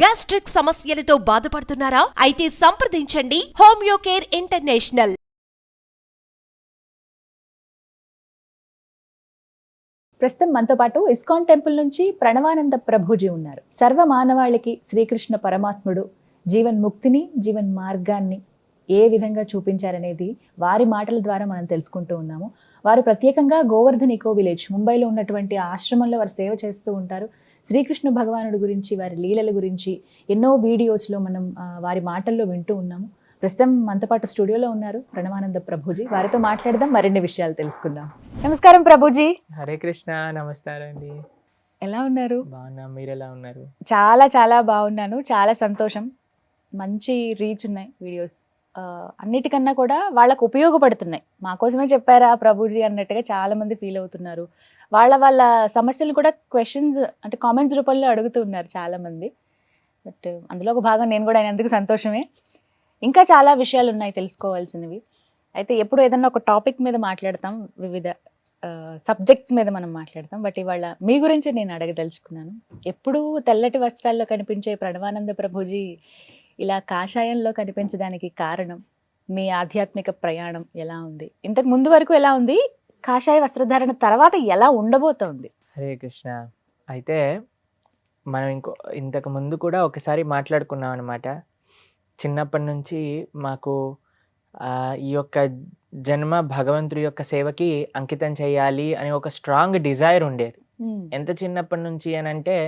Gastric సమస్యలతో బాధపడుతున్నారా? అయితే సంప్రదించండి హోమియో కేర్ ఇంటర్నేషనల్. ప్రస్తుతం మనతో పాటు ఇస్కాన్ టెంపుల్ నుంచి ప్రణవానంద ప్రభుజీ ఉన్నారు. సర్వ మానవాళికి శ్రీకృష్ణ పరమాత్ముడు జీవన్ ముక్తిని, జీవన్ మార్గాన్ని ఏ విధంగా చూపించారనేది వారి మాటల ద్వారా మనం తెలుసుకుంటూ ఉన్నాము. వారు ప్రత్యేకంగా గోవర్ధన్ ఇకో విలేజ్ ముంబైలో ఉన్నటువంటి ఆశ్రమంలో వారు సేవ చేస్తూ ఉంటారు. శ్రీకృష్ణ భగవానుడి గురించి, వారి లీలల గురించి ఎన్నో వీడియోస్లో మనం వారి మాటల్లో వింటూ ఉన్నాము. ప్రస్తుతం మనతో పాటు స్టూడియోలో ఉన్నారు ప్రణవానంద ప్రభుజీ. వారితో మాట్లాడదాం, మరిన్ని విషయాలు తెలుసుకుందాం. నమస్కారం ప్రభుజీ. హరే కృష్ణ. నమస్కారం అండి. ఎలా ఉన్నారు? బాగున్నా, మీరు ఎలా ఉన్నారు? చాలా చాలా బాగున్నాను. చాలా సంతోషం. మంచి రీచ్ ఉన్నాయి వీడియోస్. అన్నిటికన్నా కూడా వాళ్ళకు ఉపయోగపడుతున్నాయి. మా కోసమే చెప్పారా ప్రభుజీ అన్నట్టుగా చాలా మంది ఫీల్ అవుతున్నారు. వాళ్ళ సమస్యలు కూడా క్వశ్చన్స్ అంటే కామెంట్స్ రూపంలో అడుగుతూ ఉన్నారు చాలా మంది. బట్ అందులో ఒక భాగం నేను కూడా అయినందుకు సంతోషమే. ఇంకా చాలా విషయాలు ఉన్నాయి తెలుసుకోవాల్సినవి. అయితే ఎప్పుడు ఏదన్నా ఒక టాపిక్ మీద మాట్లాడతాం, వివిధ సబ్జెక్ట్స్ మీద మనం మాట్లాడతాం. బట్ ఇవాళ మీ గురించి నేను అడగదలుచుకున్నాను. ఎప్పుడూ తెల్లటి వస్త్రాల్లో కనిపించే ప్రణవానంద ప్రభుజీ ఇలా కాషాయంలో కనిపించడానికి కారణం, మీ ఆధ్యాత్మిక ప్రయాణం ఎలా ఉంది? ఇంతకు ముందు వరకు ఎలా ఉంది? కాషాయ వస్త్రధారణ తర్వాత ఎలా ఉండబోతోంది? హరే కృష్ణ. అయితే మనం ఇంతకు ముందు కూడా ఒకసారి మాట్లాడుకున్నాం అనమాట. చిన్నప్పటి నుంచి మాకు ఈ యొక్క జన్మ భగవంతుడి యొక్క సేవకి అంకితం చేయాలి అని ఒక స్ట్రాంగ్ డిజైర్ ఉండేది. ఎంత చిన్నప్పటి నుంచి అని అంటే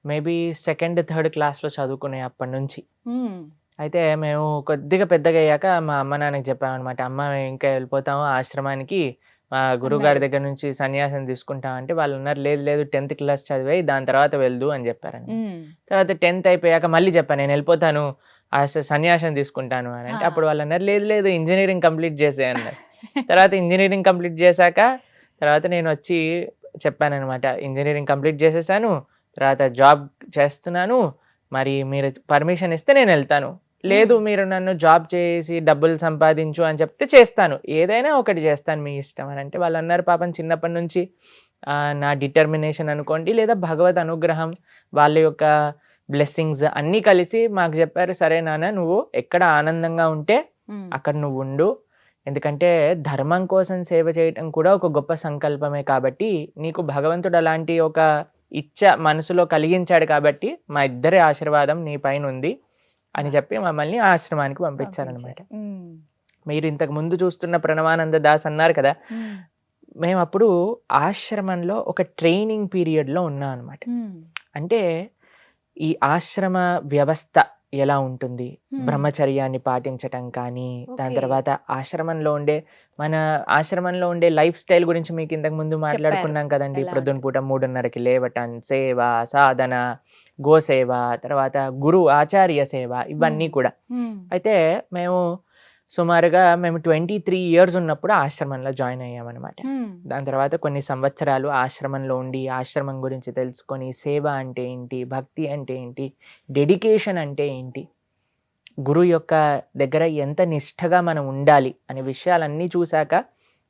మేబీ 2nd, 3rd క్లాస్లో చదువుకునే అప్పటి నుంచి. అయితే మేము కొద్దిగా పెద్దగా అయ్యాక మా అమ్మ నాన్నకి చెప్పామన్నమాట. అమ్మ మేము ఇంకా వెళ్ళిపోతాము ఆశ్రమానికి, మా గురువుగారి దగ్గర నుంచి సన్యాసం తీసుకుంటాం అంటే వాళ్ళు అన్నారు లేదు లేదు 10th క్లాస్ చదివాయి దాని తర్వాత వెళ్దు అని చెప్పారండి. తర్వాత 10th అయిపోయాక మళ్ళీ చెప్పాను నేను వెళ్ళిపోతాను సన్యాసం తీసుకుంటాను అని అంటే అప్పుడు వాళ్ళు అన్నారు లేదు లేదు ఇంజనీరింగ్ కంప్లీట్ చేసే అన్నారు. తర్వాత ఇంజనీరింగ్ కంప్లీట్ చేశాక తర్వాత నేను వచ్చి చెప్పాను అనమాట, ఇంజనీరింగ్ కంప్లీట్ చేసేసాను, తర్వాత జాబ్ చేస్తున్నాను, మరి మీరు పర్మిషన్ ఇస్తే నేను వెళ్తాను, లేదు మీరు నన్ను జాబ్ చేసి డబ్బులు సంపాదించు అని చెప్తే చేస్తాను, ఏదైనా ఒకటి చేస్తాను మీ ఇష్టం అని అంటే వాళ్ళు అన్నారు పాపం చిన్నప్పటి నుంచి నా డిటర్మినేషన్ అనుకోండి లేదా భగవద్ అనుగ్రహం వాళ్ళ యొక్క బ్లెస్సింగ్స్ అన్నీ కలిసి మాకు చెప్పారు, సరే నాన్న నువ్వు ఎక్కడ ఆనందంగా ఉంటే అక్కడ నువ్వు ఉండు, ఎందుకంటే ధర్మం కోసం సేవ చేయటం కూడా ఒక గొప్ప సంకల్పమే కాబట్టి నీకు భగవంతుడు అలాంటి ఒక ఇచ్చ మనసులో కలిగించాడు కాబట్టి మా ఇద్దరి ఆశీర్వాదం నీ పైన ఉంది అని చెప్పి మమ్మల్ని ఆశ్రమానికి పంపించారనమాట. మీరు ఇంతకు ముందు చూస్తున్న ప్రణవానంద దాస్ అన్నారు కదా, మేము అప్పుడు ఆశ్రమంలో ఒక ట్రైనింగ్ పీరియడ్లో ఉన్నాం అనమాట. అంటే ఈ ఆశ్రమ వ్యవస్థ ఎలా ఉంటుంది, బ్రహ్మచర్యాన్ని పాటించటం కానీ, దాని తర్వాత మన ఆశ్రమంలో ఉండే లైఫ్ స్టైల్ గురించి మీకు ఇంతకు ముందు మాట్లాడుకున్నాం కదండి. ప్రొద్దున పూట 3:30కి లేవటం, సేవ, సాధన, గోసేవ, తర్వాత గురు ఆచార్య సేవ, ఇవన్నీ కూడా. అయితే మేము సుమారుగా 23 years ఉన్నప్పుడు ఆశ్రమంలో జాయిన్ అయ్యామన్నమాట. దాని తర్వాత కొన్ని సంవత్సరాలు ఆశ్రమంలో ఉండి ఆశ్రమం గురించి తెలుసుకొని సేవ అంటే ఏంటి, భక్తి అంటే ఏంటి, డెడికేషన్ అంటే ఏంటి, గురువు యొక్క దగ్గర ఎంత నిష్ఠగా మనం ఉండాలి అనే విషయాలన్నీ చూశాక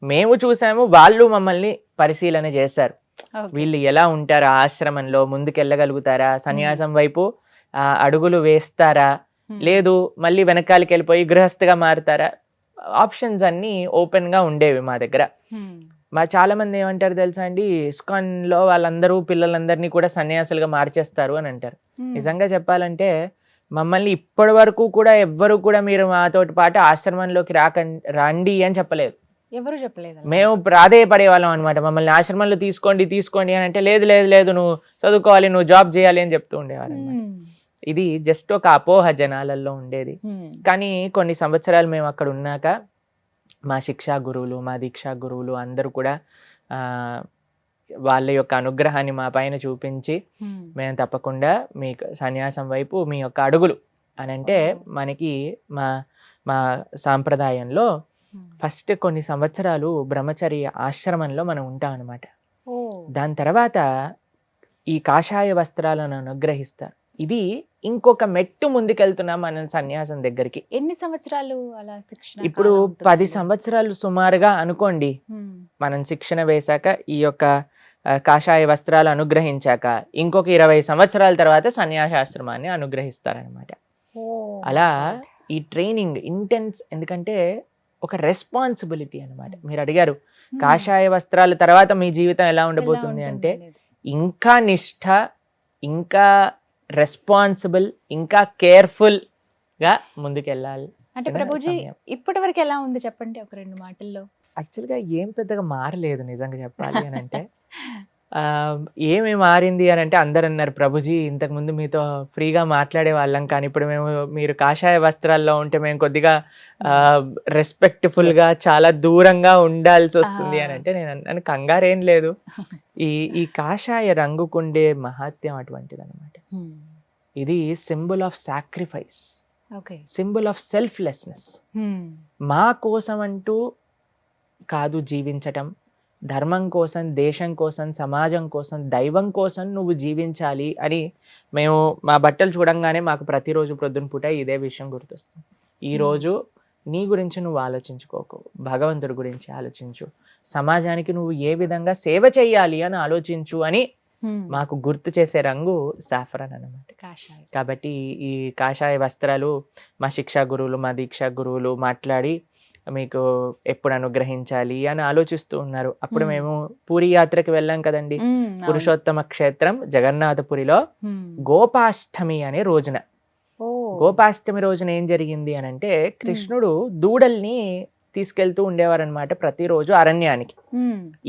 మేము చూసాము, వాళ్ళు మమ్మల్ని పరిశీలన చేశారు. వీళ్ళు ఎలా ఉంటారా ఆశ్రమంలో, ముందుకెళ్ళగలుగుతారా, సన్యాసం వైపు అడుగులు వేస్తారా, లేదు మళ్ళీ వెనకాలకి వెళ్ళిపోయి గృహస్థగా మారుతారా, ఆప్షన్స్ అన్నీ ఓపెన్గా ఉండేవి మా దగ్గర. మా చాలా మంది ఏమంటారు తెలుసా అండి, ఇస్కాన్లో వాళ్ళందరూ పిల్లలందరినీ కూడా సన్యాసులుగా మార్చేస్తారు అని అంటారు. నిజంగా చెప్పాలంటే మమ్మల్ని ఇప్పటి వరకు కూడా ఎవ్వరు కూడా మీరు మాతోటి పాటు ఆశ్రమంలోకి రండి అని చెప్పలేదు. ఎవరు చెప్పలేదు. మేము ప్రాధేయపడేవాళ్ళం అనమాట, మమ్మల్ని ఆశ్రమంలో తీసుకోండి అని అంటే లేదు లేదు లేదు నువ్వు చదువుకోవాలి, నువ్వు జాబ్ చేయాలి అని చెప్తూ ఉండేవారు అనమాట. ఇది జస్ట్ ఒక అపోహ జనాలలో ఉండేది. కానీ కొన్ని సంవత్సరాలు మేము అక్కడ ఉన్నాక మా శిక్షా గురువులు, మా దీక్షా గురువులు అందరూ కూడా వాళ్ళ యొక్క అనుగ్రహాన్ని మా పైన చూపించి మేము తప్పకుండా మీ సన్యాసం వైపు మీ యొక్క అడుగులు అని అంటే మనకి మా సాంప్రదాయంలో ఫస్ట్ కొన్ని సంవత్సరాలు బ్రహ్మచర్య ఆశ్రమంలో మనం ఉంటాం అనమాట. దాని తర్వాత ఈ కాషాయ వస్త్రాలను అనుగ్రహిస్తారు. ఇది ఇంకొక మెట్టు ముందుకెళ్తున్నాం మనం సన్యాసం దగ్గరికి. ఎన్ని సంవత్సరాలు అలా శిక్షణ? ఇప్పుడు 10 సంవత్సరాలు సుమారుగా అనుకోండి మనం శిక్షణ వేశాక ఈ యొక్క కాషాయ వస్త్రాలు అనుగ్రహించాక ఇంకొక 20 సంవత్సరాల తర్వాత సన్యాసాశ్రమాన్ని అనుగ్రహిస్తారనమాట. అలా ఈ ట్రైనింగ్ ఇంటెన్స్, ఎందుకంటే ఒక రెస్పాన్సిబిలిటీ అనమాట. మీరు అడిగారు కాషాయ వస్త్రాల తర్వాత మీ జీవితం ఎలా ఉండబోతుంది అంటే, ఇంకా నిష్ఠ, ఇంకా రెస్పాన్సిబుల్, ఇంకా కేర్ఫుల్ గా ముందుకెళ్ళాలి. అంటే ప్రభుజీ ఇప్పటి వరకు ఎలా ఉంది చెప్పండి ఒక 2 మాటల్లో. యాక్చువల్గా ఏం పెద్దగా మారలేదు నిజంగా చెప్పాలి అని అంటే. ఏమి మారింది అని అంటే, అందరు అన్నారు ప్రభుజీ ఇంతకుముందు మీతో ఫ్రీగా మాట్లాడే వాళ్ళం, కానీ ఇప్పుడు మీరు కాషాయ వస్త్రాల్లో ఉంటే మేము కొద్దిగా రెస్పెక్ట్ఫుల్ గా చాలా దూరంగా ఉండాల్సి వస్తుంది అని అంటే, నేను అన్నాను కంగారేం లేదు, ఈ కాషాయ రంగుకుండే మహాత్యం అటువంటిది అనమాట. ఇది symbol of sacrifice, symbol of selflessness. మా కోసం అంటూ కాదు జీవించటం, ధర్మం కోసం, దేశం కోసం, సమాజం కోసం, దైవం కోసం నువ్వు జీవించాలి అని మేము మా బట్టలు చూడంగానే మాకు ప్రతిరోజు ప్రొద్దున పూట ఇదే విషయం గుర్తొస్తుంది. ఈరోజు నీ గురించి నువ్వు ఆలోచించుకోకు, భగవంతుడి గురించి ఆలోచించు, సమాజానికి నువ్వు ఏ విధంగా సేవ చేయాలి అని ఆలోచించు అని మాకు గుర్తు చేసే రంగు సాఫ్రాన్ అన్నమాట. కాబట్టి ఈ కాషాయ వస్త్రాలు మా శిక్షా గురువులు, మా దీక్షా గురువులు మాట్లాడి మీకు ఎప్పుడు అనుగ్రహించాలి అని ఆలోచిస్తూ ఉన్నారు. అప్పుడు మేము పూరి యాత్రకి వెళ్ళాం కదండి, పురుషోత్తమ క్షేత్రం జగన్నాథపురిలో గోపాష్టమి అనే రోజున. గోపాష్టమి రోజున ఏం జరిగింది అని అంటే, కృష్ణుడు దూడల్ని తీసుకెళ్తూ ఉండేవారు అనమాట ప్రతిరోజు అరణ్యానికి.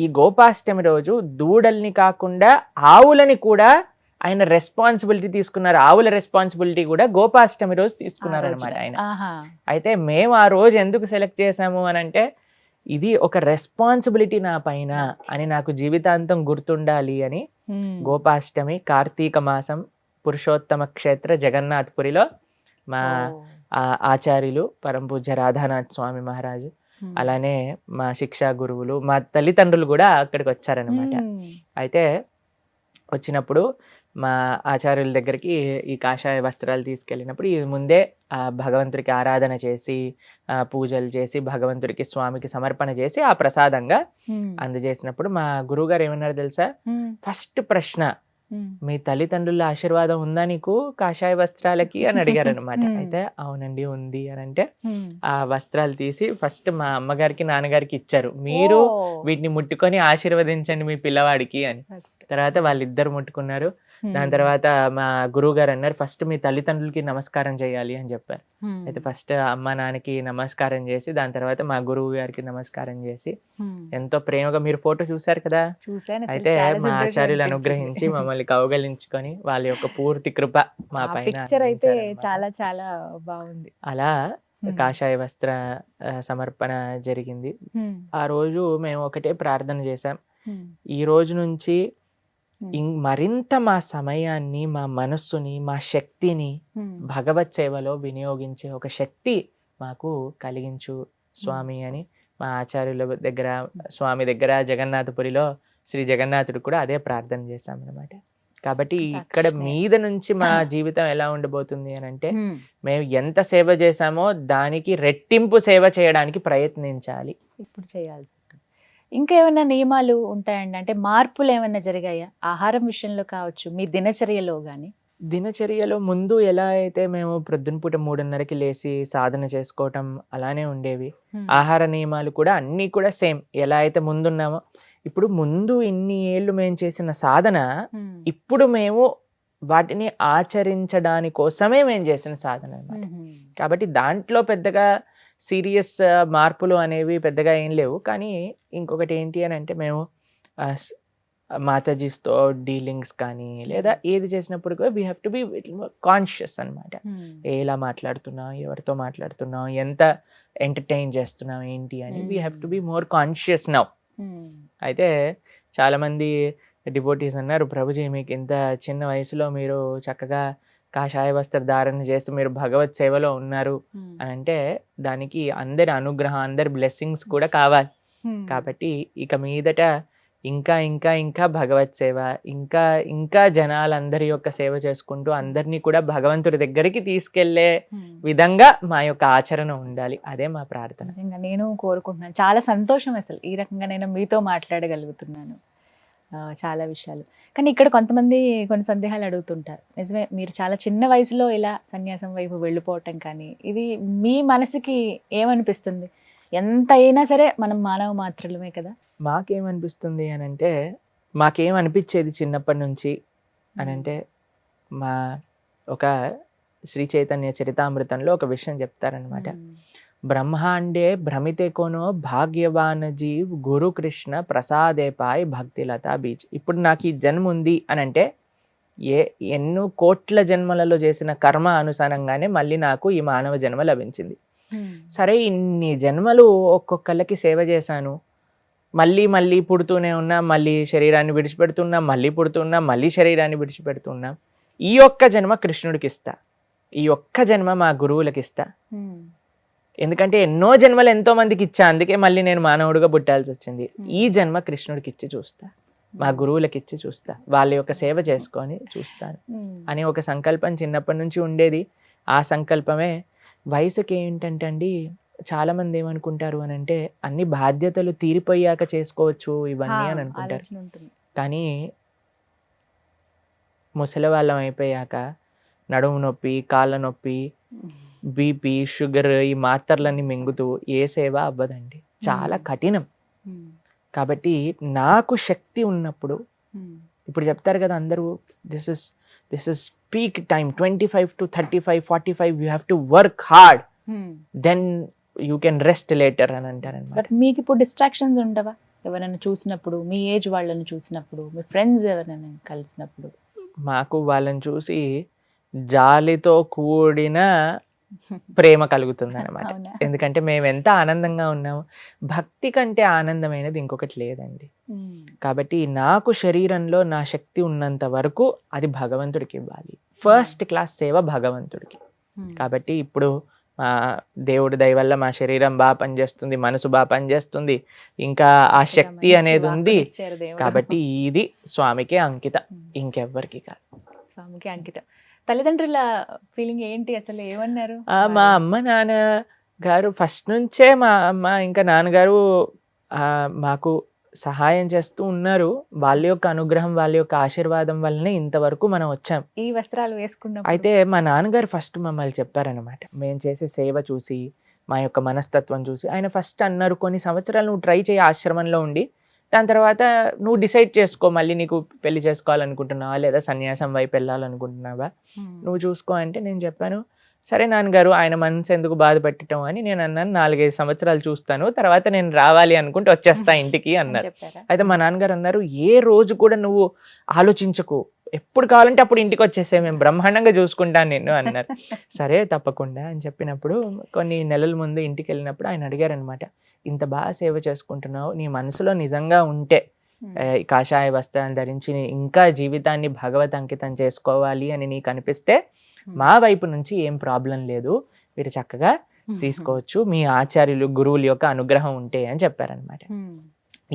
ఈ గోపాష్టమి రోజు దూడల్ని కాకుండా ఆవులని కూడా ఆయన రెస్పాన్సిబిలిటీ తీసుకున్నారు. ఆవుల రెస్పాన్సిబిలిటీ కూడా గోపాష్టమి రోజు తీసుకున్నారు అనమాట ఆయన. అయితే మేము ఆ రోజు ఎందుకు సెలెక్ట్ చేసాము అని అంటే, ఇది ఒక రెస్పాన్సిబిలిటీ నా పైన అని నాకు జీవితాంతం గుర్తుండాలి అని గోపాష్టమి కార్తీక మాసం పురుషోత్తమ క్షేత్ర జగన్నాథపురిలో మా ఆచార్యులు పరమ పూజ్య రాధానాథ్ స్వామి మహారాజు, అలానే మా శిక్షా గురువులు, మా తల్లిదండ్రులు కూడా అక్కడికి వచ్చారనమాట. అయితే వచ్చినప్పుడు మా ఆచార్యుల దగ్గరికి ఈ కాషాయ వస్త్రాలు తీసుకెళ్ళినప్పుడు ఈ ముందే భగవంతుడికి ఆరాధన చేసి పూజలు చేసి భగవంతుడికి స్వామికి సమర్పణ చేసి ఆ ప్రసాదంగా అందజేసినప్పుడు మా గురువు గారు ఏమన్నారు తెలుసా, ఫస్ట్ ప్రశ్న, మీ తల్లిదండ్రుల ఆశీర్వాదం ఉందా నీకు కాషాయ వస్త్రాలకి అని అడిగారు అనమాట. అయితే అవునండి ఉంది అని అంటే, ఆ వస్త్రాలు తీసి ఫస్ట్ మా అమ్మగారికి నాన్నగారికి ఇచ్చారు, మీరు వీటిని ముట్టుకొని ఆశీర్వదించండి మీ పిల్లవాడికి అని. తర్వాత వాళ్ళిద్దరు ముట్టుకున్నారు. దాని తర్వాత మా గురువు గారు అన్నారు, ఫస్ట్ మీ తల్లిదండ్రులకి నమస్కారం చేయాలి అని చెప్పారు. అయితే ఫస్ట్ అమ్మ నాన్నకి నమస్కారం చేసి దాని తర్వాత మా గురువు గారికి నమస్కారం చేసి ఎంతో ప్రేమగా, మీరు ఫోటో చూసారు కదా, అయితే మా ఆచార్యులు అనుగ్రహించి మమ్మల్ని కౌగలించుకొని వాళ్ళ యొక్క పూర్తి కృప మా పైన అయితే చాలా చాలా బాగుంది. అలా కాషాయ వస్త్ర సమర్పణ జరిగింది. ఆ రోజు మేము ఒకటే ప్రార్థన చేశాం, ఈ రోజు నుంచి మరింత మా సమయాన్ని, మా మనస్సుని, మా శక్తిని భగవత్ సేవలో వినియోగించే ఒక శక్తి మాకు కలిగించు స్వామి అని మా ఆచార్యుల దగ్గర, స్వామి దగ్గర జగన్నాథపురిలో శ్రీ జగన్నాథుడు కూడా అదే ప్రార్థన చేశాం అన్నమాట. కాబట్టి ఇక్కడ మీద నుంచి మా జీవితం ఎలా ఉండబోతుంది అని అంటే, మేము ఎంత సేవ చేశామో దానికి రెట్టింపు సేవ చేయడానికి ప్రయత్నించాలి. ఇప్పుడు చేయాల్సి. ఇంకా ఏమైనా నియమాలు ఉంటాయండి, అంటే మార్పులు ఏమైనా జరిగాయా ఆహారం విషయంలో కావచ్చు, మీ దినచర్యలో కానీ? దినచర్యలో ముందు ఎలా అయితే మేము ప్రొద్దున పూట 3:30కి లేచి సాధన చేసుకోవటం అలానే ఉండేవి. ఆహార నియమాలు కూడా అన్నీ కూడా సేమ్ ఎలా అయితే ముందున్నామో. ఇప్పుడు ముందు ఇన్ని ఏళ్ళు మేము చేసిన సాధన ఇప్పుడు మేము వాటిని ఆచరించడాని కోసమే మేము చేసిన సాధన అన్నమాట. కాబట్టి దాంట్లో పెద్దగా సీరియస్ మార్పులు అనేవి పెద్దగా ఏం లేవు. కానీ ఇంకొకటి ఏంటి అని అంటే, మేము మాతాజీస్తో డీలింగ్స్ కానీ లేదా ఏది చేసినప్పుడు కూడా we have to be conscious అనమాట. ఎలా మాట్లాడుతున్నాం, ఎవరితో మాట్లాడుతున్నాం, ఎంత ఎంటర్టైన్ చేస్తున్నాం ఏంటి అని we have to be more conscious now. అయితే చాలామంది డివోటీస్ అన్నారు, ప్రభుజీ మీకు ఇంత చిన్న వయసులో మీరు చక్కగా కాషాయ వస్త్ర ధారణ చేసి మీరు భగవత్ సేవలో ఉన్నారు అని అంటే, దానికి అందరి అనుగ్రహం, అందరి బ్లెస్సింగ్స్ కూడా కావాలి. కాబట్టి ఇక మీదట ఇంకా ఇంకా ఇంకా భగవత్ సేవ, ఇంకా ఇంకా జనాలందరి యొక్క సేవ చేసుకుంటూ అందరినీ కూడా భగవంతుడి దగ్గరికి తీసుకెళ్లే విధంగా మా యొక్క ఆచరణ ఉండాలి. అదే మా ప్రార్థన. నేను కోరుకుంటున్నాను. చాలా సంతోషం అసలు ఈ రకంగా నేను మీతో మాట్లాడగలుగుతున్నాను. చాలా విషయాలు. కానీ ఇక్కడ కొంతమంది కొన్ని సందేహాలు అడుగుతుంటారు. నిజమే, మీరు చాలా చిన్న వయసులో ఇలా సన్యాసం వైపు వెళ్ళిపోవటం కానీ, ఇది మీ మనసుకి ఏమనిపిస్తుంది? ఎంత అయినా సరే మనం మానవ మాత్రమే కదా. మాకేమనిపిస్తుంది అని అంటే, మాకేమనిపించేది చిన్నప్పటి నుంచి అని అంటే, మా ఒక శ్రీ చైతన్య చరితామృతంలో ఒక విషయం చెప్తారనమాట. బ్రహ్మాండే భ్రమితే కోనో భాగ్యవాన్ జీవ్ గురు కృష్ణ ప్రసాదేపాయ్ భక్తిలతా బీచ్. ఇప్పుడు నాకు ఈ జన్మ ఉంది అని అంటే ఎన్నో కోట్ల జన్మలలో చేసిన కర్మ అనుసారంగానే మళ్ళీ నాకు ఈ మానవ జన్మ లభించింది. సరే, ఇన్ని జన్మలు ఒక్కొక్కళ్ళకి సేవ చేశాను, మళ్ళీ మళ్ళీ పుడుతూనే ఉన్నా, మళ్ళీ శరీరాన్ని విడిచిపెడుతున్నా, మళ్ళీ పుడుతున్నా, మళ్ళీ శరీరాన్ని విడిచిపెడుతున్నా. ఈ ఒక్క జన్మ కృష్ణుడికి ఇస్తా, ఈ ఒక్క జన్మ మా గురువులకి ఇస్తా. ఎందుకంటే ఎన్నో జన్మలు ఎంతో మందికి ఇచ్చా, అందుకే మళ్ళీ నేను మానవుడిగా పుట్టాల్సి వచ్చింది. ఈ జన్మ కృష్ణుడికి ఇచ్చి చూస్తా, మా గురువులకి ఇచ్చి చూస్తా, వాళ్ళ యొక్క సేవ చేసుకొని చూస్తాను అని ఒక సంకల్పం చిన్నప్పటి నుంచి ఉండేది. ఆ సంకల్పమే వయసుకి ఏంటంటే అండి, చాలా మంది ఏమనుకుంటారు అని అంటే, అన్ని బాధ్యతలు తీరిపోయాక చేసుకోవచ్చు ఇవన్నీ అని అనుకుంటారు. కానీ ముసలి వాళ్ళం అయిపోయాక నడుము నొప్పి, కాళ్ళ నొప్పి, బీపీ, షుగర్, ఈ మాత్రలన్నీ మింగుతూ ఏ సేవ అవ్వదండి, చాలా కఠినం. కాబట్టి నాకు శక్తి ఉన్నప్పుడు, ఇప్పుడు చెప్తారు కదా అందరూ, this is peak time, 25 to 35, 45 you have to work hard, then you can rest later అని అంటారనమాట. బట్ మీకు ఇప్పుడు డిస్ట్రాక్షన్స్ ఉండవా? ఎవరైనా చూసినప్పుడు, మీ ఏజ్ వాళ్ళని చూసినప్పుడు, మీ ఫ్రెండ్స్ ఎవరైనా కలిసినప్పుడు? మాకు వాళ్ళని చూసి జాలితో కూడిన ప్రేమ కలుగుతుంది అనమాట. ఎందుకంటే మేము ఎంత ఆనందంగా ఉన్నాము, భక్తి కంటే ఆనందమైనది ఇంకొకటి లేదండి. కాబట్టి నాకు శరీరంలో నా శక్తి ఉన్నంత వరకు అది భగవంతుడికి ఇవ్వాలి. ఫస్ట్ క్లాస్ సేవ భగవంతుడికి. కాబట్టి ఇప్పుడు మా దేవుడి దయ వల్ల మా శరీరం బాగా పనిచేస్తుంది, మనసు బాగా పనిచేస్తుంది, ఇంకా ఆ శక్తి అనేది ఉంది. కాబట్టి ఇది స్వామికే అంకితం, ఇంకెవ్వరికి కాదు. స్వామికి అంకితం. తల్లిదండ్రుల ఫీలింగ్ ఏంటి అసలు? ఏమన్నారు? మా అమ్మ నాన్న గారు ఫస్ట్ నుంచే, మా అమ్మ ఇంకా నాన్నగారు మాకు సహాయం చేస్తూ ఉన్నారు. వాళ్ళ యొక్క అనుగ్రహం, వాళ్ళ యొక్క ఆశీర్వాదం వల్లనే ఇంతవరకు మనం వచ్చాం. ఈ వస్త్రాలు వేసుకున్నాం. అయితే మా నాన్నగారు ఫస్ట్ మమ్మల్ని చెప్పారనమాట, మేము చేసే సేవ చూసి, మా యొక్క మనస్తత్వం చూసి ఆయన ఫస్ట్ అన్నారు, కొన్ని సంవత్సరాలు నువ్వు ట్రై చేయి ఆశ్రమంలో ఉండి, దాని తర్వాత నువ్వు డిసైడ్ చేసుకో, మళ్ళీ నీకు పెళ్లి చేసుకోవాలనుకుంటున్నావా లేదా సన్యాసం వైపు వెళ్ళాలనుకుంటున్నావా, నువ్వు చూసుకో అంటే నేను చెప్పాను, సరే నాన్నగారు, ఆయన మనసు ఎందుకు బాధ పెట్టడం అని నేను అన్నాను. 4-5 సంవత్సరాలు చూస్తాను, తర్వాత నేను రావాలి అనుకుంటే వచ్చేస్తా ఇంటికి అన్నారు. అయితే మా నాన్నగారు అన్నారు, ఏ రోజు కూడా నువ్వు ఆలోచించకు, ఎప్పుడు కావాలంటే అప్పుడు ఇంటికి వచ్చేసే, మేము బ్రహ్మాండంగా చూసుకుంటాను నిన్ను అన్నారు. సరే తప్పకుండా అని చెప్పినప్పుడు కొన్ని నెలల ముందు ఇంటికి వెళ్ళినప్పుడు ఆయన అడిగారనమాట, ఇంత బాగా సేవ చేసుకుంటున్నావు, నీ మనసులో నిజంగా ఉంటే కాషాయ వస్త్రాన్ని ధరించి ఇంకా జీవితాన్ని భగవత్ అంకితం చేసుకోవాలి అని నీకు అనిపిస్తే మా వైపు నుంచి ఏం ప్రాబ్లం లేదు, మీరు చక్కగా తీసుకోవచ్చు, మీ ఆచార్యులు గురువుల యొక్క అనుగ్రహం ఉంటే అని చెప్పారనమాట.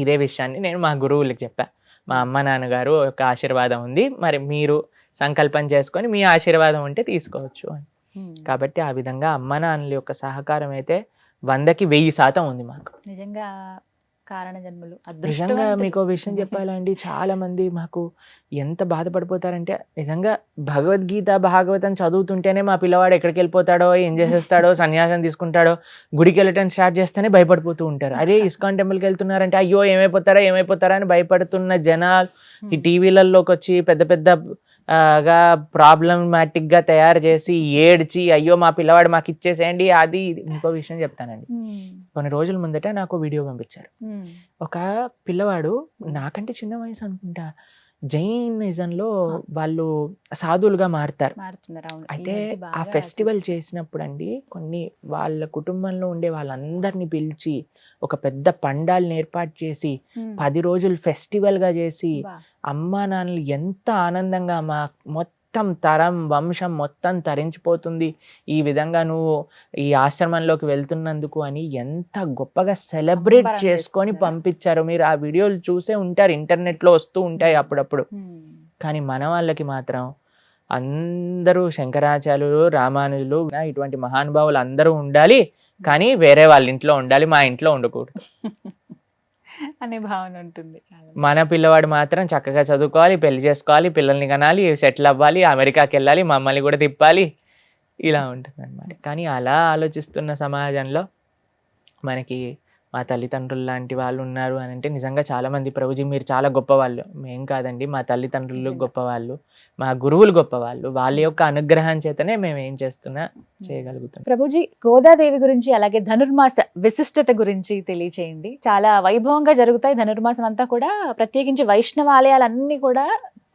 ఇదే విషయాన్ని నేను మా గురువులకి చెప్పా, మా అమ్మ నాన్నగారు యొక్క ఆశీర్వాదం ఉంది, మరి మీరు సంకల్పం చేసుకొని మీ ఆశీర్వాదం ఉంటే తీసుకోవచ్చు అని. కాబట్టి ఆ విధంగా అమ్మ నాన్నల యొక్క సహకారం అయితే 100కి 1000% ఉంది మాకు. నిజంగా కారణ జన్మలు. నిజంగా మీకు విషయం చెప్పాలండి, చాలా మంది మాకు ఎంత బాధపడిపోతారంటే, నిజంగా భగవద్గీత భాగవతం చదువుతుంటేనే మా పిల్లవాడు ఎక్కడికి వెళ్ళిపోతాడో, ఏం చేసేస్తాడో, సన్యాసం తీసుకుంటాడో, గుడికి వెళ్ళటం స్టార్ట్ చేస్తేనే భయపడిపోతూ ఉంటారు. అదే ఇస్కాన్ టెంపుల్కి వెళ్తున్నారంటే అయ్యో ఏమైపోతారా అని భయపడుతున్న జనాలు ఈ టీవీలలోకి వచ్చి పెద్ద పెద్ద గా ప్రాబ్లమాటిక్ గా తయారు చేసి ఏడ్చి అయ్యో మా పిల్లవాడు మాకు ఇచ్చేసేయండి అది. ఇంకో విషయం చెప్తానండి, కొన్ని రోజుల ముందట నాకు వీడియో పంపించారు. ఒక పిల్లవాడు నాకంటే చిన్న వయసు అనుకుంటా, జైనిజంలో వాళ్ళు సాధువులుగా మారుతారు. అయితే ఆ ఫెస్టివల్ చేసినప్పుడు అండి, కొన్ని వాళ్ళ కుటుంబంలో ఉండే వాళ్ళందరినీ పిలిచి ఒక పెద్ద పండాల్ని ఏర్పాటు చేసి 10 రోజులు ఫెస్టివల్ గా చేసి, అమ్మా నాన్నలు ఎంత ఆనందంగా, మా మొత్తం తరం వంశం మొత్తం తరించిపోతుంది ఈ విధంగా నువ్వు ఈ ఆశ్రమంలోకి వెళ్తున్నందుకు అని ఎంత గొప్పగా సెలబ్రేట్ చేసుకొని పంపించారు. మీరు ఆ వీడియోలు చూసే ఉంటారు, ఇంటర్నెట్లో వస్తూ ఉంటాయి అప్పుడప్పుడు. కానీ మన వాళ్ళకి మాత్రం అందరూ శంకరాచార్యులు, రామానుజులు, ఇటువంటి మహానుభావులు అందరూ ఉండాలి, కానీ వేరే వాళ్ళ ఇంట్లో ఉండాలి, మా ఇంట్లో ఉండకూడదు. అనే భావన ఉంటుంది చాలా. మన పిల్లవాడు మాత్రం చక్కగా చదువుకోవాలి, పెళ్లి చేసుకోవాలి, పిల్లల్ని కనాలి, సెటిల్ అవ్వాలి, అమెరికాకి వెళ్ళాలి, మమ్మల్ని కూడా తిప్పాలి, ఇలా ఉంటుందన్నమాట. కానీ అలా ఆలోచిస్తున్న సమాజంలో మనకి మా తల్లిదండ్రులు లాంటి వాళ్ళు ఉన్నారు అని అంటే నిజంగా చాలామంది ప్రభుజీ మీరు చాలా గొప్పవాళ్ళు. మేం కాదండి, మా తల్లిదండ్రులు నిజంగా. గొప్పవాళ్ళు, మా గురువులు గొప్పవాళ్ళు. వాళ్ళ యొక్క అనుగ్రహం చేతనే మేము ఏం చేస్తున్నా చేయగలుగుతున్నాం. ప్రభుజీ, గోదాదేవి గురించి అలాగే ధనుర్మాస విశిష్టత గురించి తెలియచేయండి. చాలా వైభవంగా జరుగుతాయి ధనుర్మాసం అంతా కూడా. ప్రత్యేకించి వైష్ణవ ఆలయాలన్నీ కూడా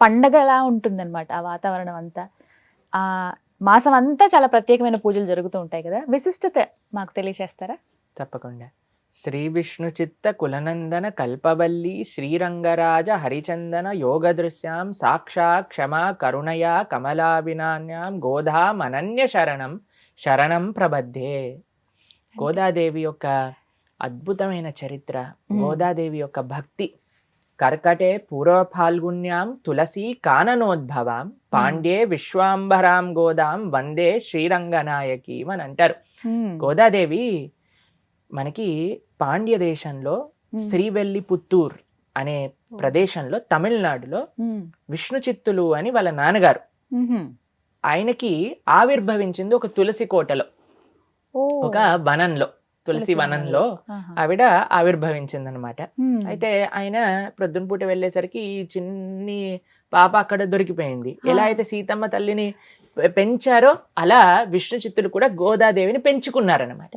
పండగలా ఉంటుందన్నమాట ఆ వాతావరణం అంతా. ఆ మాసం అంతా చాలా ప్రత్యేకమైన పూజలు జరుగుతూ ఉంటాయి కదా, విశిష్టత మాకు తెలియచేస్తారా? తప్పకుండా. శ్రీ విష్ణు చిత్త కులనందన కల్పవల్లి శ్రీరంగరాజ హరిచందన యోగదృశ్యాం సాక్షాత్ క్షమా కరుణయా కమలాభినాన్యాం గోధాం అనన్య శరణం శరణం ప్రబద్ధే. గోదాదేవి యొక్క అద్భుతమైన చరిత్ర, గోదాదేవి యొక్క భక్తి. కర్కటే పూర్వ ఫాల్గుణ్యాం తులసీ కాననోద్భవాం పాండ్యే విశ్వాంబరాం గోదాం వందే శ్రీరంగనాయకి అని అంటారు. గోదాదేవి మనకి పాండ్య దేశంలో శ్రీవెల్లిపుత్తూర్ అనే ప్రదేశంలో తమిళనాడులో విష్ణు చిత్తులు అని వాళ్ళ నాన్నగారు, ఆయనకి ఆవిర్భవించింది ఒక తులసి కోటలో, ఒక వనంలో, తులసి వనంలో ఆవిడ ఆవిర్భవించింది అనమాట. అయితే ఆయన ప్రొద్దున పూట వెళ్ళేసరికి ఈ చిన్ని పాప అక్కడ దొరికిపోయింది. ఎలా అయితే సీతమ్మ తల్లిని పెంచారో అలా విష్ణు చిత్తులు కూడా గోదాదేవిని పెంచుకున్నారనమాట.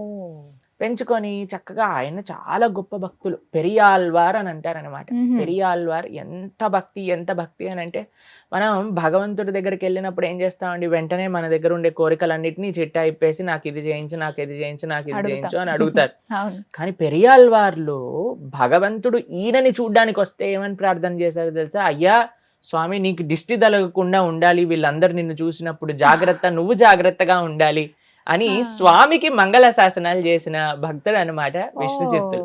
పెంచుకొని చక్కగా ఆయన చాలా గొప్ప భక్తులు, పెరియాల్వార్ అని అంటారనమాట. పెరియాల్వార్ ఎంత భక్తి అని అంటే, మనం భగవంతుడి దగ్గరికి వెళ్ళినప్పుడు ఏం చేస్తామండి, వెంటనే మన దగ్గర ఉండే కోరికలన్నిటినీ చిట్టా ఇప్పేసి నాకు ఇది చేయించు, నాకు ఇది చేయించు, నాకు ఇది చేయించు అని అడుగుతారు. కానీ పెరియాల్వార్లు భగవంతుడు ఈయనని చూడ్డానికి వస్తే ఏమని ప్రార్థన చేశారు తెలుసా? అయ్యా స్వామి, నీకు దిష్టి తగలకుండా ఉండాలి, వీళ్ళందరూ నిన్ను చూసినప్పుడు జాగ్రత్త, నువ్వు జాగ్రత్తగా ఉండాలి అని స్వామికి మంగళ శాసనాలు చేసిన భక్తుడు అనమాట విష్ణు చిత్తులు.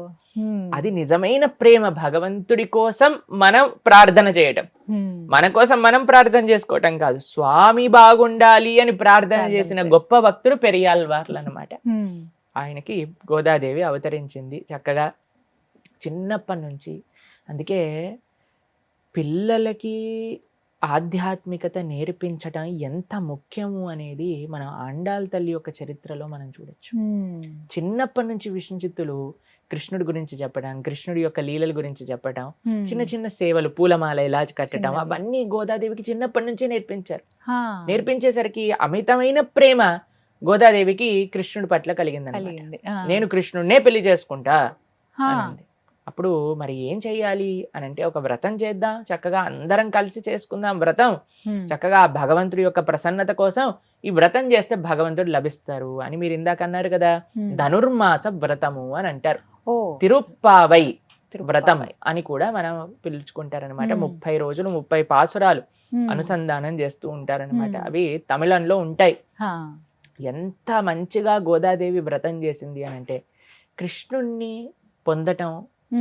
అది నిజమైన ప్రేమ. భగవంతుడి కోసం మనం ప్రార్థన చేయటం, మన కోసం మనం ప్రార్థన చేసుకోవటం కాదు, స్వామి బాగుండాలి అని ప్రార్థన చేసిన గొప్ప భక్తుడు పెరియాల్వార్లు అనమాట. ఆయనకి గోదాదేవి అవతరించింది చక్కగా చిన్నప్పటి నుంచి. అందుకే పిల్లలకి ఆధ్యాత్మికత నేర్పించటం ఎంత ముఖ్యము అనేది మనం ఆండాళ్ తల్లి యొక్క చరిత్రలో మనం చూడొచ్చు. చిన్నప్పటి నుంచి విష్ణు చిత్తులు కృష్ణుడి గురించి చెప్పడం, కృష్ణుడి యొక్క లీలల గురించి చెప్పడం, చిన్న చిన్న సేవలు, పూలమాల ఇలా కట్టడం, అవన్నీ గోదాదేవికి చిన్నప్పటి నుంచే నేర్పించారు. నేర్పించేసరికి అమితమైన ప్రేమ గోదాదేవికి కృష్ణుడి పట్ల కలిగింది. నేను కృష్ణుడినే పెళ్లి చేసుకుంటా అన్నది. అప్పుడు మరి ఏం చెయ్యాలి అని అంటే, ఒక వ్రతం చేద్దాం, చక్కగా అందరం కలిసి చేసుకుందాం వ్రతం, చక్కగా భగవంతుడి యొక్క ప్రసన్నత కోసం ఈ వ్రతం చేస్తే భగవంతుడు లభిస్తారు అని మీరు ఇందాక అన్నారు కదా, ధనుర్మాస వ్రతము అని అంటారు. తిరుప్పావై వ్రతం అని కూడా మనం పిలుచుకుంటారనమాట. 30 రోజులు 30 పాసురాలు అనుసంధానం చేస్తూ ఉంటారనమాట. అవి తమిళంలో ఉంటాయి. ఎంత మంచిగా గోదాదేవి వ్రతం చేసింది అని అంటే, కృష్ణుణ్ణి పొందటం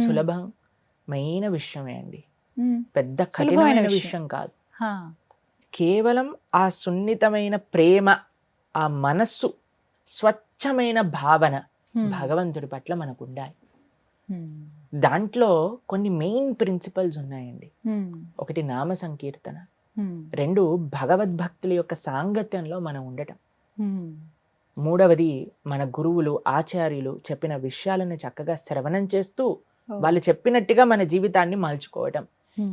సులభమైన విషయమే అండి, పెద్ద కఠినమైన విషయం కాదు. కేవలం ఆ సున్నితమైన ప్రేమ, ఆ మనస్సు, స్వచ్ఛమైన భావన భగవంతుడి పట్ల మనకు ఉండాలి. దాంట్లో కొన్ని మెయిన్ ప్రిన్సిపల్స్ ఉన్నాయండి. ఒకటి నామ సంకీర్తన, 2 భగవద్భక్తుల యొక్క సాంగత్యంలో మనం ఉండటం, 3వది మన గురువులు ఆచార్యులు చెప్పిన విషయాలను చక్కగా శ్రవణం చేస్తూ వాళ్ళు చెప్పినట్టుగా మన జీవితాన్ని మలుచుకోవటం.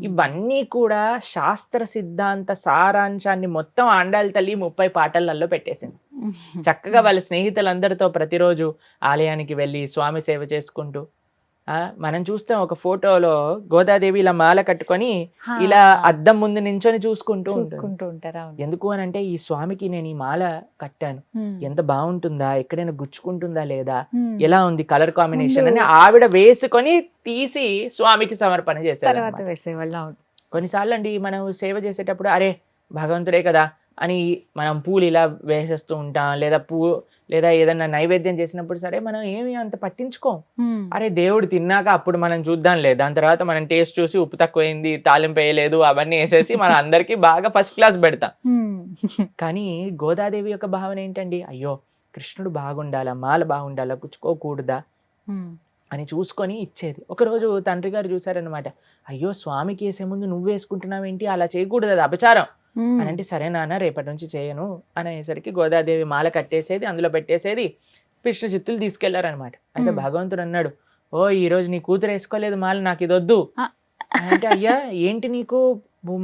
ఇవన్నీ కూడా శాస్త్ర సిద్ధాంత సారాంశాన్ని మొత్తం ఆండాళ్ తల్లి 30 పాటలలో పెట్టేసింది. చక్కగా వాళ్ళ స్నేహితులందరితో ప్రతిరోజు ఆలయానికి వెళ్ళి స్వామి సేవ చేసుకుంటూ, మనం చూస్తాం ఒక ఫోటోలో గోదాదేవి ఇలా మాల కట్టుకొని ఇలా అద్దం ముందు నించొని చూసుకుంటూ ఉంటారు. ఎందుకు అని అంటే, ఈ స్వామికి నేను ఈ మాల కట్టాను, ఎంత బాగుంటుందా, ఎక్కడైనా గుచ్చుకుంటుందా లేదా, ఎలా ఉంది కలర్ కాంబినేషన్ అని ఆవిడ వేసుకొని తీసి స్వామికి సమర్పణ చేశారు. కొన్నిసార్లు అండి మనం సేవ చేసేటప్పుడు అరే భగవంతుడే కదా అని మనం పూలు ఇలా వేసేస్తూ ఉంటాం, లేదా ఏదన్నా నైవేద్యం చేసినప్పుడు సరే మనం ఏమి అంత పట్టించుకోం. అరే దేవుడు తిన్నాక అప్పుడు మనం చూద్దాంలే, దాని తర్వాత మనం టేస్ట్ చూసి ఉప్పు తక్కువైంది, తాలింపు వేయలేదు, అవన్నీ వేసేసి మనం అందరికి బాగా ఫస్ట్ క్లాస్ పెడతాం. కానీ గోదాదేవి యొక్క భావన ఏంటండి, అయ్యో కృష్ణుడు బాగుండాలా, మాల బాగుండాలా, గుచ్చుకోకూడదా అని చూసుకొని ఇచ్చేది. ఒకరోజు తండ్రి గారు చూసారనమాట. అయ్యో స్వామికి వేసే ముందు నువ్వు వేసుకుంటున్నావేంటి, అలా చేయకూడదు, అది అపచారం అని అంటే, సరే నాన్న రేపటి నుంచి చేయను అనేసరికి గోదాదేవి మాల కట్టేసేది, అందులో పెట్టేసేది, కృష్ణ చిత్తులు తీసుకెళ్లారనమాట. అయితే భగవంతుడు అన్నాడు, ఓ ఈ రోజు నీ కూతురు వేసుకోలేదు మాల, నాకు ఇది వద్దు అంటే, అయ్యా ఏంటి నీకు,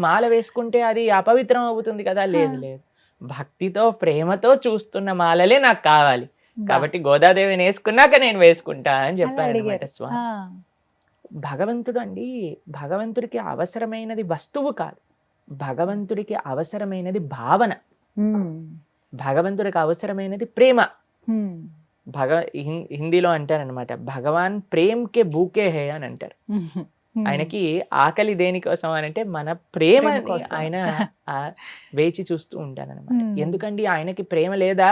మాల వేసుకుంటే అది అపవిత్రం అవుతుంది కదా. లేదు లేదు, భక్తితో ప్రేమతో చూస్తున్న మాలలే నాకు కావాలి, కాబట్టి గోదాదేవిని వేసుకున్నాక నేను వేసుకుంటా అని చెప్పారనమాట స్వామి. భగవంతుడు అండి, భగవంతుడికి అవసరమైనది వస్తువు కాదు, భగవంతుడికి అవసరమైనది భావన, భగవంతుడికి అవసరమైనది ప్రేమ. హిందీలో అంటారనమాట, భగవాన్ ప్రేమ్కే భూకే హే అని అంటారు. ఆయనకి ఆకలి దేనికోసం అని అంటే మన ప్రేమ ఆయన వేచి చూస్తూ ఉంటానన్నమాట. ఎందుకండి ఆయనకి ప్రేమ లేదా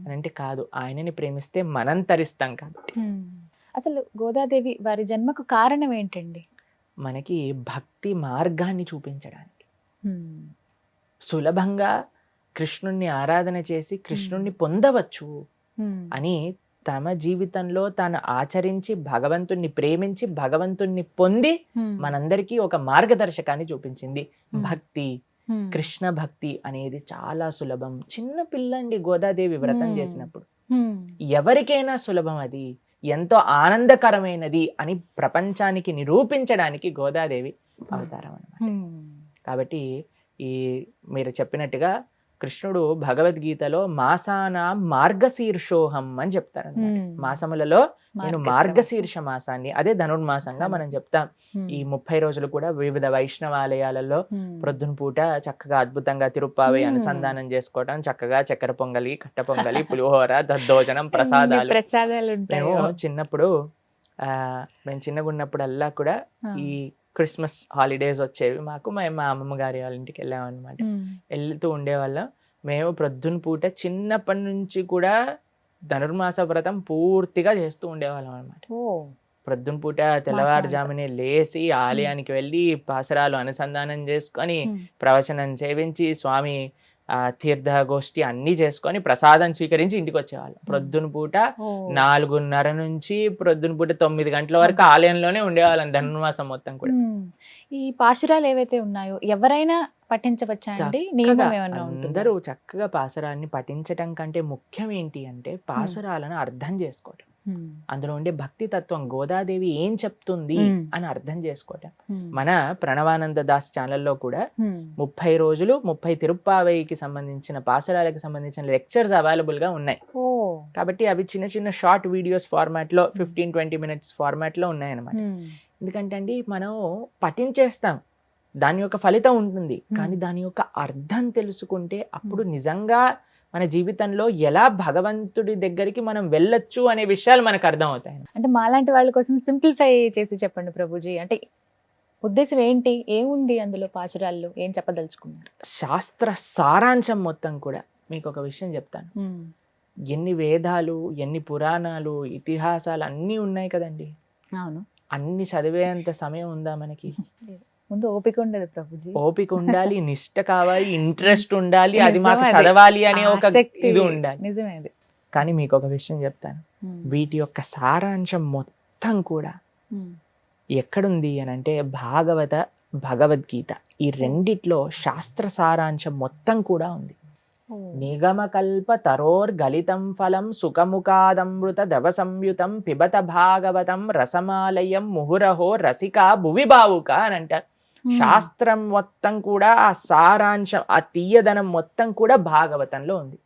అని అంటే, కాదు, ఆయనని ప్రేమిస్తే మనం తరిస్తాం కాబట్టి. అసలు గోదాదేవి వారి జన్మకు కారణం ఏంటండి? మనకి భక్తి మార్గాన్ని చూపించడానికి, సులభంగా కృష్ణుణ్ణి ఆరాధన చేసి కృష్ణుణ్ణి పొందవచ్చు అని తమ జీవితంలో తాను ఆచరించి భగవంతుణ్ణి ప్రేమించి భగవంతుణ్ణి పొంది మనందరికీ ఒక మార్గదర్శకాన్ని చూపించింది. భక్తి, కృష్ణ భక్తి అనేది చాలా సులభం. చిన్న పిల్లండి గోదాదేవి వ్రతం చేసినప్పుడు ఎవరికైనా సులభం, అది ఎంతో ఆనందకరమైనది అని ప్రపంచానికి నిరూపించడానికి గోదాదేవి అవతారం అన్నమాట. కాబట్టి ఈ మీరు చెప్పినట్టుగా కృష్ణుడు భగవద్గీతలో మాసానా మార్గశీర్షోహం అని చెప్తారు. మాసములలో నేను మార్గశీర్ష మాసాన్ని, అదే ధనుర్మాసంగా మనం చెప్తాం. ఈ 30 రోజులు కూడా వివిధ వైష్ణవాలయాలలో ప్రొద్దున పూట చక్కగా అద్భుతంగా తిరుప్పావై అనుసంధానం చేసుకోవటం, చక్కగా చక్కెర పొంగలి, కట్ట పొంగలి, పులిహోర, దద్దోజనం, ప్రసాదాలు. మేము చిన్నప్పుడు మేము చిన్నగా ఉన్నప్పుడల్లా కూడా ఈ క్రిస్మస్ హాలిడేస్ వచ్చేవి మాకు, మేము మా అమ్మమ్మ గారి వాళ్ళ ఇంటికి వెళ్ళామన్నమాట. వెళ్తూ ఉండేవాళ్ళం. మేము ప్రొద్దున పూట చిన్నప్పటి నుంచి కూడా ధనుర్మాస వ్రతం పూర్తిగా చేస్తూ ఉండేవాళ్ళం అనమాట. ప్రొద్దున పూట తెల్లవారుజామునే లేచి ఆలయానికి వెళ్ళి పాసరాలు అనుసంధానం చేసుకొని ప్రవచనం సేవించి స్వామి తీర్థగోష్ఠి అన్ని చేసుకొని ప్రసాదం స్వీకరించి ఇంటికి వచ్చేవాళ్ళు. ప్రొద్దున పూట 4:30 నుంచి ప్రొద్దున పూట 9 గంటల వరకు ఆలయంలోనే ఉండేవాళ్ళం ధనుర్మాసం మొత్తం కూడా. ఈ పాశురాలు ఏవైతే ఉన్నాయో ఎవరైనా పఠించవచ్చా అండి? అందరూ చక్కగా పాసురాన్ని పఠించటం కంటే ముఖ్యం ఏంటి అంటే పాసురాలను అర్థం చేసుకోవటం, అందులో ఉండే భక్తి తత్వం, గోదాదేవి ఏం చెప్తుంది అని అర్థం చేసుకోవటం. మన ప్రణవానంద దాస్ ఛానల్లో కూడా 30 రోజులు 30 తిరుప్పావైకి సంబంధించిన పాసురాలకు సంబంధించిన లెక్చర్స్ అవైలబుల్ గా ఉన్నాయి. కాబట్టి అవి చిన్న చిన్న షార్ట్ వీడియోస్ ఫార్మాట్ లో 15-20 మినిట్స్ ఫార్మాట్ లో ఉన్నాయి అన్నమాట. ఎందుకంటే అండి మనం పఠించేస్తాం, దాని యొక్క ఫలితం ఉంటుంది, కానీ దాని యొక్క అర్థం తెలుసుకుంటే అప్పుడు నిజంగా మన జీవితంలో ఎలా భగవంతుడి దగ్గరికి మనం వెళ్ళొచ్చు అనే విషయాలు మనకు అర్థం అవుతాయి. అంటే మాలాంటి వాళ్ళ కోసం సింప్లిఫై చేసి చెప్పండి ప్రభుజీ, అంటే ఉద్దేశం ఏంటి, ఏముంది అందులో పాశురాల్లో, ఏం చెప్పదలుచుకున్నారు? శాస్త్ర సారాంశం మొత్తం కూడా మీకు ఒక విషయం చెప్తాను. ఎన్ని వేదాలు, ఎన్ని పురాణాలు, ఇతిహాసాలు అన్నీ ఉన్నాయి కదండి. అవును, అన్ని చదివేంత సమయం ఉందా మనకి? ముందు ఓపిక ఉండదు ప్రభుజీ. ఓపిక ఉండాలి, నిష్ట కావాలి, ఇంట్రెస్ట్ ఉండాలి, అది మాకు చదవాలి అనే ఒక ఇది ఉండాలి. నిజమే. కానీ మీకు ఒక విషయం చెప్తాను, వీటి యొక్క సారాంశం మొత్తం కూడా ఎక్కడుంది అని అంటే భగవద్గీత, ఈ రెండిట్లో శాస్త్ర సారాంశం మొత్తం కూడా ఉంది. నిగమకల్ప తరోర్ గలితం ఫలం సుఖముఖాదమృత దవ సంయుతం పిబత భాగవతం రసమాలయం ముహురహో రసికా భువి భావుక అని అంటారు. శాస్త్రం మొత్తం కూడా ఆ సారాంశం, ఆ తీయదనం మొత్తం కూడా భాగవతంలో ఉంది.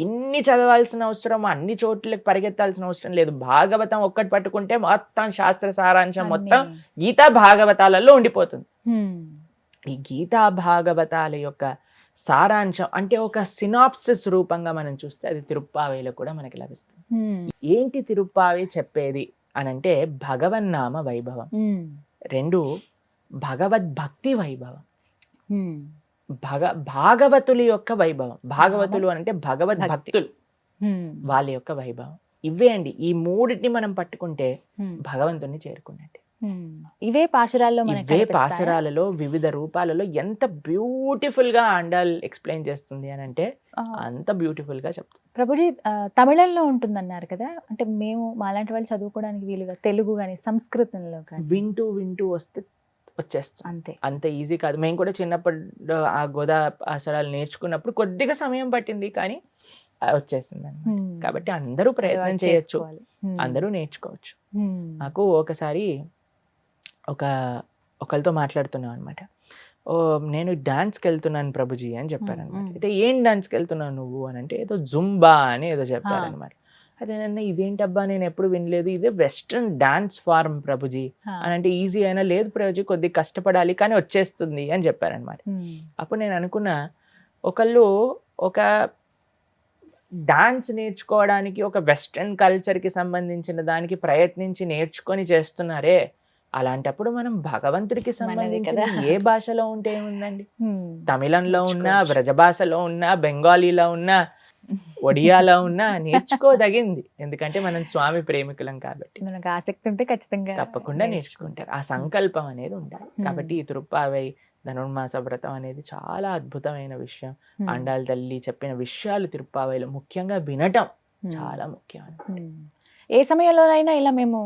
ఇన్ని చదవాల్సిన అవసరం, అన్ని చోట్లకి పరిగెత్తాల్సిన అవసరం లేదు. భాగవతం ఒక్కటి పట్టుకుంటే మొత్తం శాస్త్ర సారాంశం మొత్తం గీతా భాగవతాలలో ఉండిపోతుంది. ఈ గీతా భాగవతాల యొక్క సారాంశం అంటే ఒక సినాప్సిస్ రూపంగా మనం చూస్తే అది తిరుప్పావేలో కూడా మనకి లభిస్తుంది. ఏంటి తిరుప్పావే చెప్పేది అని అంటే భగవన్నామ వైభవం, 2 భగవద్భక్తి వైభవం, భాగవతుల యొక్క వైభవం. భాగవతులు అంటే భగవద్భక్తులు, వాళ్ళ యొక్క వైభవం. ఇవే అండి. ఈ 3ని మనం పట్టుకుంటే భగవంతుని చేరుకున్నట్టే. ఇవే పాశురాల్లో మనకి ఇవే కనిపిస్తాయా? పాసరాలలో వివిధ రూపాలలో ఎంత బ్యూటిఫుల్ గా ఆండాల్ ఎక్స్ప్లెయిన్ చేస్తుంది అని అంటే ఆ, అంత బ్యూటిఫుల్ గా చెప్తుంది. ప్రభుజీ తమిళంలో ఉంటుందన్నారు కదా, అంటే మేము మాలాంటి వాళ్ళు చదువుకోవడానికి వీలుగా తెలుగు కానీ సంస్కృతంలో కానీ వింటూ వింటూ వస్తే వచ్చేస్తుంది. అంతే. అంత ఈజీ కాదు. మేము కూడా చిన్నప్పుడు ఆ గోదా ఆసరాలు నేర్చుకున్నప్పుడు కొద్దిగా సమయం పట్టింది, కానీ వచ్చేసింది అన్నమాట. కాబట్టి అందరూ ప్రయత్నం అలవాటు చేయొచ్చు, చేసుకోవాలి. అందరూ నేర్చుకోవచ్చు. ఉమ్. నాకు ఒకసారి ఒకరితో మాట్లాడుతున్నాం అనమాట. ఓ నేను డాన్స్కి వెళ్తున్నాను ప్రభుజీ అని చెప్పారనమాట. అయితే ఏం డాన్స్కి వెళ్తున్నావు నువ్వు అని అంటే ఏదో జుంబా అని ఏదో చెప్పారనమాట. అదే నన్ను ఇదేంటబ్బా నేను ఎప్పుడు వినలేదు, ఇదే వెస్ట్రన్ డాన్స్ ఫార్మ్ ప్రభుజీ అని అంటే ఈజీ అయినా లేదు ప్రభుజీ కొద్దిగా కష్టపడాలి కానీ వచ్చేస్తుంది అని చెప్పారనమాట. అప్పుడు నేను అనుకున్నా, ఒకళ్ళు ఒక డాన్స్ నేర్చుకోవడానికి ఒక వెస్ట్రన్ కల్చర్కి సంబంధించిన దానికి ప్రయత్నించి నేర్చుకొని చేస్తున్నారే, అలాంటప్పుడు మనం భగవంతుడికి సంబంధించిన కదా. ఏ భాషలో ఉంటే ఏముందండి? తమిళంలో ఉన్నా, వ్రజభాషలో ఉన్నా, బెంగాలీలో ఉన్నా, ఒడియాలో ఉన్నా నేర్చుకోదగింది. ఎందుకంటే మనం స్వామి ప్రేమికులం కాబట్టి మనకు ఆసక్తి ఉంటే ఖచ్చితంగా తప్పకుండా నేర్చుకుంటారు. ఆ సంకల్పం అనేది ఉండాలి. కాబట్టి ఈ తిరుప్పావై ధనుర్మాస వ్రతం అనేది చాలా అద్భుతమైన విషయం. ఆండాళ్ళ తల్లి చెప్పిన విషయాలు తిరుప్పావైలో ముఖ్యంగా వినటం చాలా ముఖ్యం. ఏ సమయంలోనైనా ఇలా మేము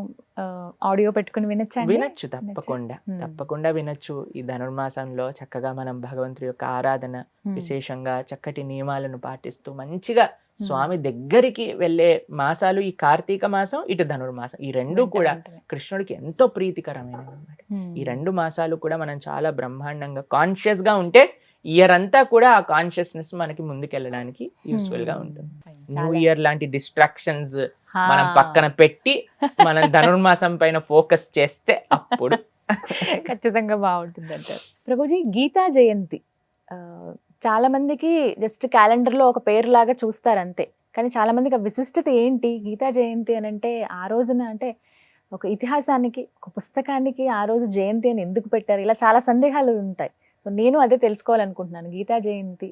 ఆడియో పెట్టుకుని వినొచ్చండి? వినొచ్చు, తప్పకుండా వినొచ్చు. ఈ ధనుర్మాసంలో చక్కగా మనం భగవంతుడి యొక్క ఆరాధన విశేషంగా చక్కటి నియమాలను పాటిస్తూ మంచిగా స్వామి దగ్గరికి వెళ్ళే మాసాలు ఈ కార్తీక మాసం, ఇటు ధనుర్మాసం. ఈ రెండు కూడా కృష్ణుడికి ఎంతో ప్రీతికరమైనవి అన్నమాట. ఈ 2 మాసాలు కూడా మనం చాలా బ్రహ్మాండంగా కాన్షియస్ గా ఉంటే ఇయర్ అంతా కూడా ఆ కాన్షియస్నెస్ మనకి ముందుకెళ్ళడానికి యూస్ఫుల్ గా ఉంటుంది. న్యూ ఇయర్ లాంటి డిస్ట్రాక్షన్స్ మనం పక్కన పెట్టి మనం ధనుర్మాసం పైన ఫోకస్ చేస్తే అప్పుడు ఖచ్చితంగా బాగుంటుంది అంటారు. ప్రభుజీ, గీతా జయంతి చాలా మందికి జస్ట్ క్యాలెండర్ లో ఒక పేరు లాగా చూస్తారు అంతే, కానీ చాలా మందికి ఆ విశిష్టత ఏంటి గీతా జయంతి అని అంటే, ఆ రోజున అంటే ఒక ఇతిహాసానికి, ఒక పుస్తకానికి ఆ రోజు జయంతి అని ఎందుకు పెట్టారు, ఇలా చాలా సందేహాలు ఉంటాయి. సో నేను అదే తెలుసుకోవాలనుకుంటున్నాను, గీతా జయంతి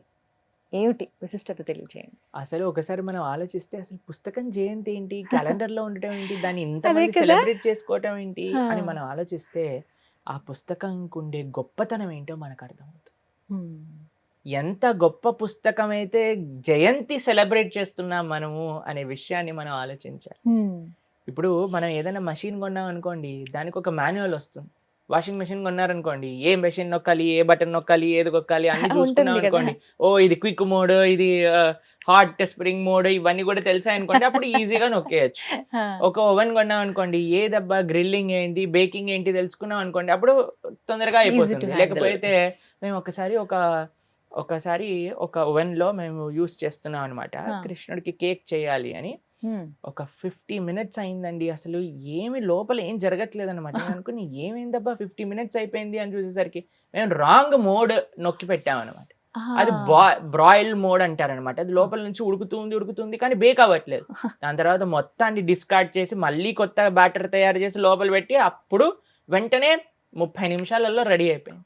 ఏమిటి విశిష్టత తెలియజేయండి. అసలు ఒకసారి మనం ఆలోచిస్తే అసలు పుస్తకం జయంతి ఏంటి, క్యాలెండర్ లో ఉండటం ఏంటి, దాన్ని ఇంతమంది అదే కదా. సెలబ్రేట్ చేసుకోవటం ఏంటి ఆ. అని మనం ఆలోచిస్తే ఆ పుస్తకంకు ఉండే గొప్పతనం ఏంటో మనకు అర్థమవుతుంది. ఎంత గొప్ప పుస్తకం అయితే జయంతి సెలబ్రేట్ చేస్తున్నాం మనము అనే విషయాన్ని మనం ఆలోచించాలి. ఇప్పుడు మనం ఏదైనా మషిన్ కొన్నాం అనుకోండి, దానికి ఒక మాన్యువల్ వస్తుంది. వాషింగ్ మెషిన్ కొన్నారనుకోండి, ఏ మెషిన్ నొక్కాలి, ఏ బటన్ నొక్కాలి, ఏది నొక్కాలి అన్ని చూసుకున్నాం ఉంటుంది కదా. అనుకోండి. ఓ ఇది క్విక్ మోడ్, ఇది హాట్ స్ప్రింగ్ మోడ్, ఇవన్నీ కూడా తెలిసాయి అనుకోండి, అప్పుడు ఈజీగా నొక్కేయచ్చు. ఒక ఓవెన్ కొన్నాం అనుకోండి, ఏదబ్బా గ్రిల్లింగ్ ఏంటి, బేకింగ్ ఏంటి తెలుసుకున్నాం అనుకోండి, అప్పుడు తొందరగా అయిపోతుంది. handle. లేకపోతే మేము ఒకసారి ఒక ఓవెన్ లో మేము యూస్ చేస్తున్నాం అనమాట. కృష్ణుడికి కేక్ చేయాలి అని ఒక 50 minutes అయిందండి. అసలు ఏమి లోపల ఏం జరగట్లేదు అనమాట. నేను అనుకుని ఏమైందబ్బా 50 minutes అయిపోయింది అని చూసేసరికి మేము రాంగ్ మోడ్ నొక్కి పెట్టామన్నమాట. అది బ్రాయిల్ మోడ్ అంటారనమాట. అది లోపల నుంచి ఉడుకుతుంది కానీ బేక్ అవ్వట్లేదు. దాని తర్వాత మొత్తాన్ని డిస్కార్డ్ చేసి మళ్ళీ కొత్త బ్యాటర్ తయారు చేసి లోపల పెట్టి అప్పుడు వెంటనే 30 నిమిషాలలో రెడీ అయిపోయింది.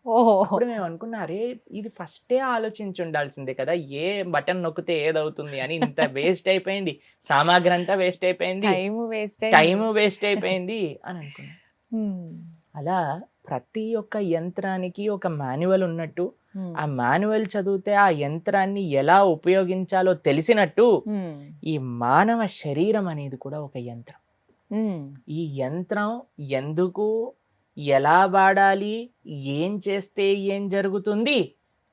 అప్పుడు మేము అనుకున్నా, అరే ఇది ఫస్టే ఆలోచించి ఉండాల్సిందే కదా, ఏ బటన్ నొక్కితే ఏదవుతుంది అని. ఇంత వేస్ట్ అయిపోయింది, సామాగ్రి అంతా వేస్ట్ అయిపోయింది, టైం వేస్ట్ అయిపోయింది అని అనుకున్నా. అలా ప్రతి ఒక్క యంత్రానికి ఒక మాన్యువల్ ఉన్నట్టు, ఆ మాన్యువల్ చదివితే ఆ యంత్రాన్ని ఎలా ఉపయోగించాలో తెలిసినట్టు ఈ మానవ శరీరం అనేది కూడా ఒక యంత్రం. ఈ యంత్రం ఎందుకు, ఎలా వాడాలి, ఏం చేస్తే ఏం జరుగుతుంది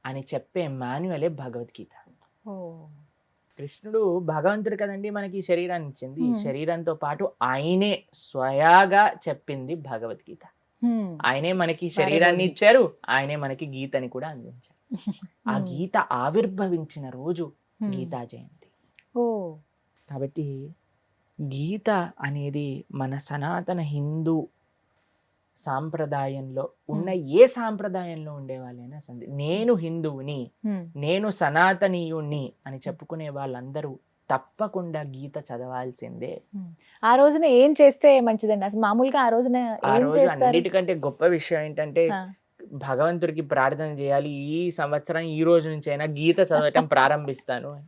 అని చెప్పే మాన్యువలే భగవద్గీత. కృష్ణుడు భగవంతుడు కదండి మనకి ఈ శరీరాన్ని ఇచ్చింది. ఈ శరీరంతో పాటు ఆయనే స్వయాగా చెప్పింది భగవద్గీత. ఆయనే మనకి శరీరాన్ని ఇచ్చారు, ఆయనే మనకి గీతని కూడా అందించారు. ఆ గీత ఆవిర్భవించిన రోజు గీతా జయంతి. కాబట్టి గీత అనేది మన సనాతన హిందూ సాంప్రదాయంలో ఉన్న ఏ సాంప్రదాయంలో ఉండేవాళ్ళైనా సరే, నేను హిందువుని, నేను సనాతనీయుణ్ణి అని చెప్పుకునే వాళ్ళందరూ తప్పకుండా గీత చదవాల్సిందే. ఆ రోజున ఏం చేస్తే మంచిదండి అసలు? మామూలుగా ఆ రోజున అన్నిటికంటే గొప్ప విషయం ఏంటంటే భగవంతుడికి ప్రార్థన చేయాలి, ఈ సంవత్సరం ఈ రోజు నుంచి అయినా గీత చదవటం ప్రారంభిస్తాను అని.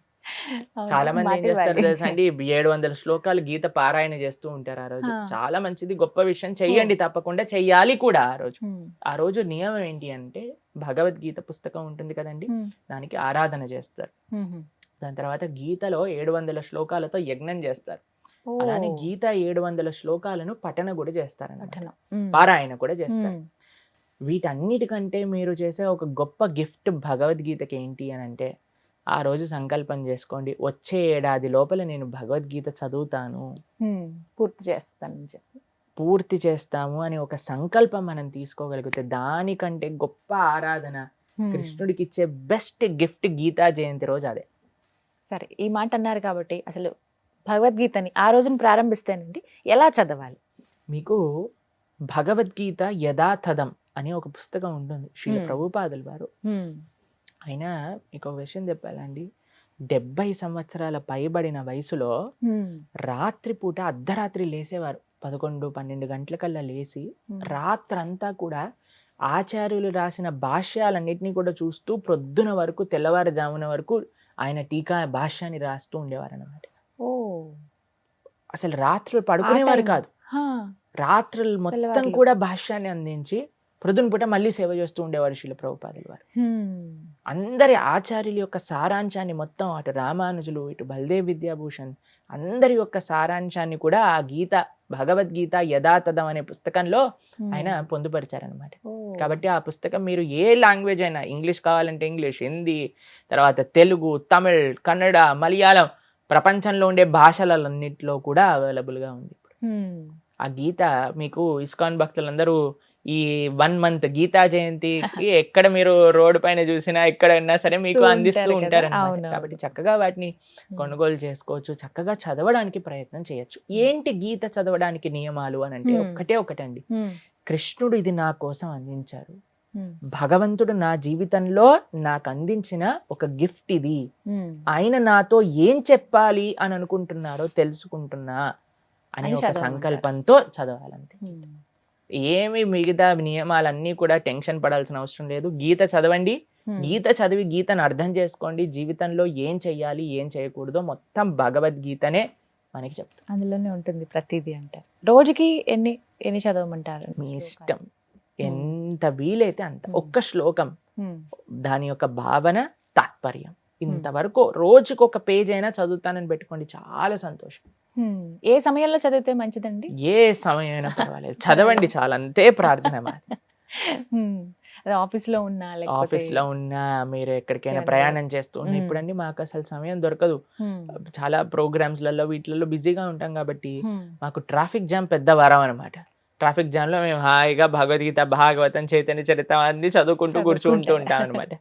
అవును, చాలా మంది మాట ఏం చేస్తారు ఇవ్వాలి. తెలుసా అండి, 700 శ్లోకాలు గీత పారాయణ చేస్తూ ఉంటారు ఆ రోజు. ఆ. చాలా మంచిది, గొప్ప విషయం, చెయ్యండి, తప్పకుండా చెయ్యాలి కూడా ఆ రోజు. ఉమ్, ఆ రోజు నియమం ఏంటి అంటే, భగవద్గీత పుస్తకం ఉంటుంది కదండి, ఉమ్, దానికి ఆరాధన చేస్తారు. ఉమ్. దాని తర్వాత గీతలో 700 శ్లోకాలతో యజ్ఞం చేస్తారు. ఓ, అలానే గీత 700 శ్లోకాలను పఠన కూడా చేస్తారు, పఠనం. ఉమ్, పారాయణ కూడా చేస్తారు. ఉమ్, వీటన్నిటికంటే మీరు చేసే ఒక గొప్ప గిఫ్ట్ భగవద్గీతకి ఏంటి అని అంటే, ఆ రోజు సంకల్పం చేసుకోండి, వచ్చే ఏడాది లోపల నేను భగవద్గీత చదువుతాను, ఉమ్, పూర్తి చేస్తానని చెప్పి. పూర్తి చేస్తాము అని ఒక సంకల్పం మనం తీసుకోగలిగితే, దానికంటే గొప్ప ఆరాధన, ఉమ్. కృష్ణుడికి ఇచ్చే బెస్ట్ గిఫ్ట్ గీతా జయంతి రోజు అదే. సరే, ఈ మాట అన్నారు కాబట్టి అసలు భగవద్గీతని ఆ రోజున ప్రారంభిస్తేనండి ఎలా చదవాలి? మీకు భగవద్గీత యథాతథం అనే ఒక పుస్తకం ఉంటుంది, శ్రీల Hmm. ప్రభుపాదుల వారు. ఉమ్, ఆయన మీకు ఒక విషయం చెప్పాలండి, 70 సంవత్సరాల పైబడిన వయసులో ఉమ్, రాత్రిపూట అర్ధరాత్రి లేసేవారు, 11-12 గంటలకల్లా లేచి ఉమ్. రాత్రంతా కూడా ఆచార్యులు రాసిన భాష్యాలన్నింటినీ కూడా చూస్తూ ప్రొద్దున వరకు, తెల్లవారుజామున వరకు ఆయన టీకా భాష్యాన్ని రాస్తూ ఉండేవారు అన్నమాట. ఓ, అసలు రాత్రులు పడుకునేవారు time. కాదు, హా, రాత్రులు మొత్తం తెల్లవార్లు. కూడా భాష్యాన్ని అందించి ప్రొద్దున పూట మళ్ళీ సేవ చేస్తూ ఉండేవారు శ్రీల ప్రభుపాదుల వారు. ఉమ్, అందరి ఆచార్యుల యొక్క సారాంశాన్ని మొత్తం, అటు రామానుజులు, ఇటు బల్దేవ్ విద్యాభూషణ్, అందరి యొక్క సారాంశాన్ని కూడా ఆ గీత, భగవద్గీత యథాతథం అనే పుస్తకంలో ఉమ్. ఆయన పొందుపరిచారనమాట. ఓ, కాబట్టి ఆ పుస్తకం మీరు ఏ లాంగ్వేజ్ అయినా, ఇంగ్లీష్ కావాలంటే ఇంగ్లీష్, హిందీ, తర్వాత తెలుగు, తమిళ్, కన్నడ, మలయాళం, ప్రపంచంలో ఉండే భాషలన్నింటిలో కూడా అవైలబుల్గా ఉంది. ఉమ్, ఆ గీత మీకు ఇస్కాన్ భక్తులందరూ ఈ 1 month గీతా జయంతికి ఎక్కడ మీరు రోడ్డు పైన చూసినా, ఎక్కడ ఉన్నా సరే మీకు ఇస్తూ అందిస్తూ ఉంటారు కదా. ఉంటారన్నమాట. అవునవును. కాబట్టి చక్కగా వాటిని కొనుగోలు చేసుకోవచ్చు, చక్కగా చదవడానికి ప్రయత్నం చేయొచ్చు. ఏంటి గీత చదవడానికి నియమాలు అని అంటే, ఒకటండి, ఉమ్, కృష్ణుడు ఇది నా కోసం అందించారు, ఉమ్, భగవంతుడు నా జీవితంలో నాకు అందించిన ఒక గిఫ్ట్ ఇది, ఉమ్. ఆయన నాతో ఏం చెప్పాలి అని అనుకుంటున్నారో తెలుసుకుంటున్నా అనే అని ఒక చదవమంటారు. సంకల్పంతో చదవాలంతే. ఉమ్. ఏమి మిగతా నియమాలన్నీ కూడా టెన్షన్ పడాల్సిన అవసరం లేదు. గీత చదవండి, ఉమ్. గీత చదివి గీతను అర్థం చేసుకోండి, జీవితంలో ఏం చెయ్యాలి, ఏం చేయకూడదో మొత్తం భగవద్గీతనే మనకి చెప్తాం. అందులోనే ఉంటుంది ప్రతిదీ అంటారు. రోజుకి ఎన్ని ఎన్ని చదవమంటారు? మీ ఇష్టం, ఎంత వీలైతే అంత. ఒక్క శ్లోకం, ఉమ్, దాని యొక్క భావన, తాత్పర్యం, ఇంతవరకు రోజుకు ఒక పేజ్ అయినా చదువుతానని పెట్టుకోండి, చాలా సంతోషం. ఉమ్. ఏ సమయంలో చదివితే మంచిదండి? ఏ సమయం అయినా పర్వాలేదు, చదవండి చాలు, అంతే ప్రార్థన మాది. ఉమ్. అది ఆఫీస్లో ఉన్నా ఆఫీస్ లో ఉన్నా, మీరు ఎక్కడికైనా ఎవరైనా ప్రయాణం చేస్తూ ఉన్నా, మ్మ్. ఇప్పుడండి మాకు అసలు సమయం దొరకదు, ఉమ్, చాలా ప్రోగ్రామ్స్లలో వీటిలలో బిజీగా ఉంటాం కాబట్టి ఉమ్. మాకు ట్రాఫిక్ జామ్ పెద్ద వరం అనమాట. ట్రాఫిక్ జామ్ లో మేము హాయిగా భగవద్గీత, భాగవతం, చైతన్య చరిత్ర అన్ని చదువుకుంటూ కూర్చుంటూ ఉంటాం అనమాట.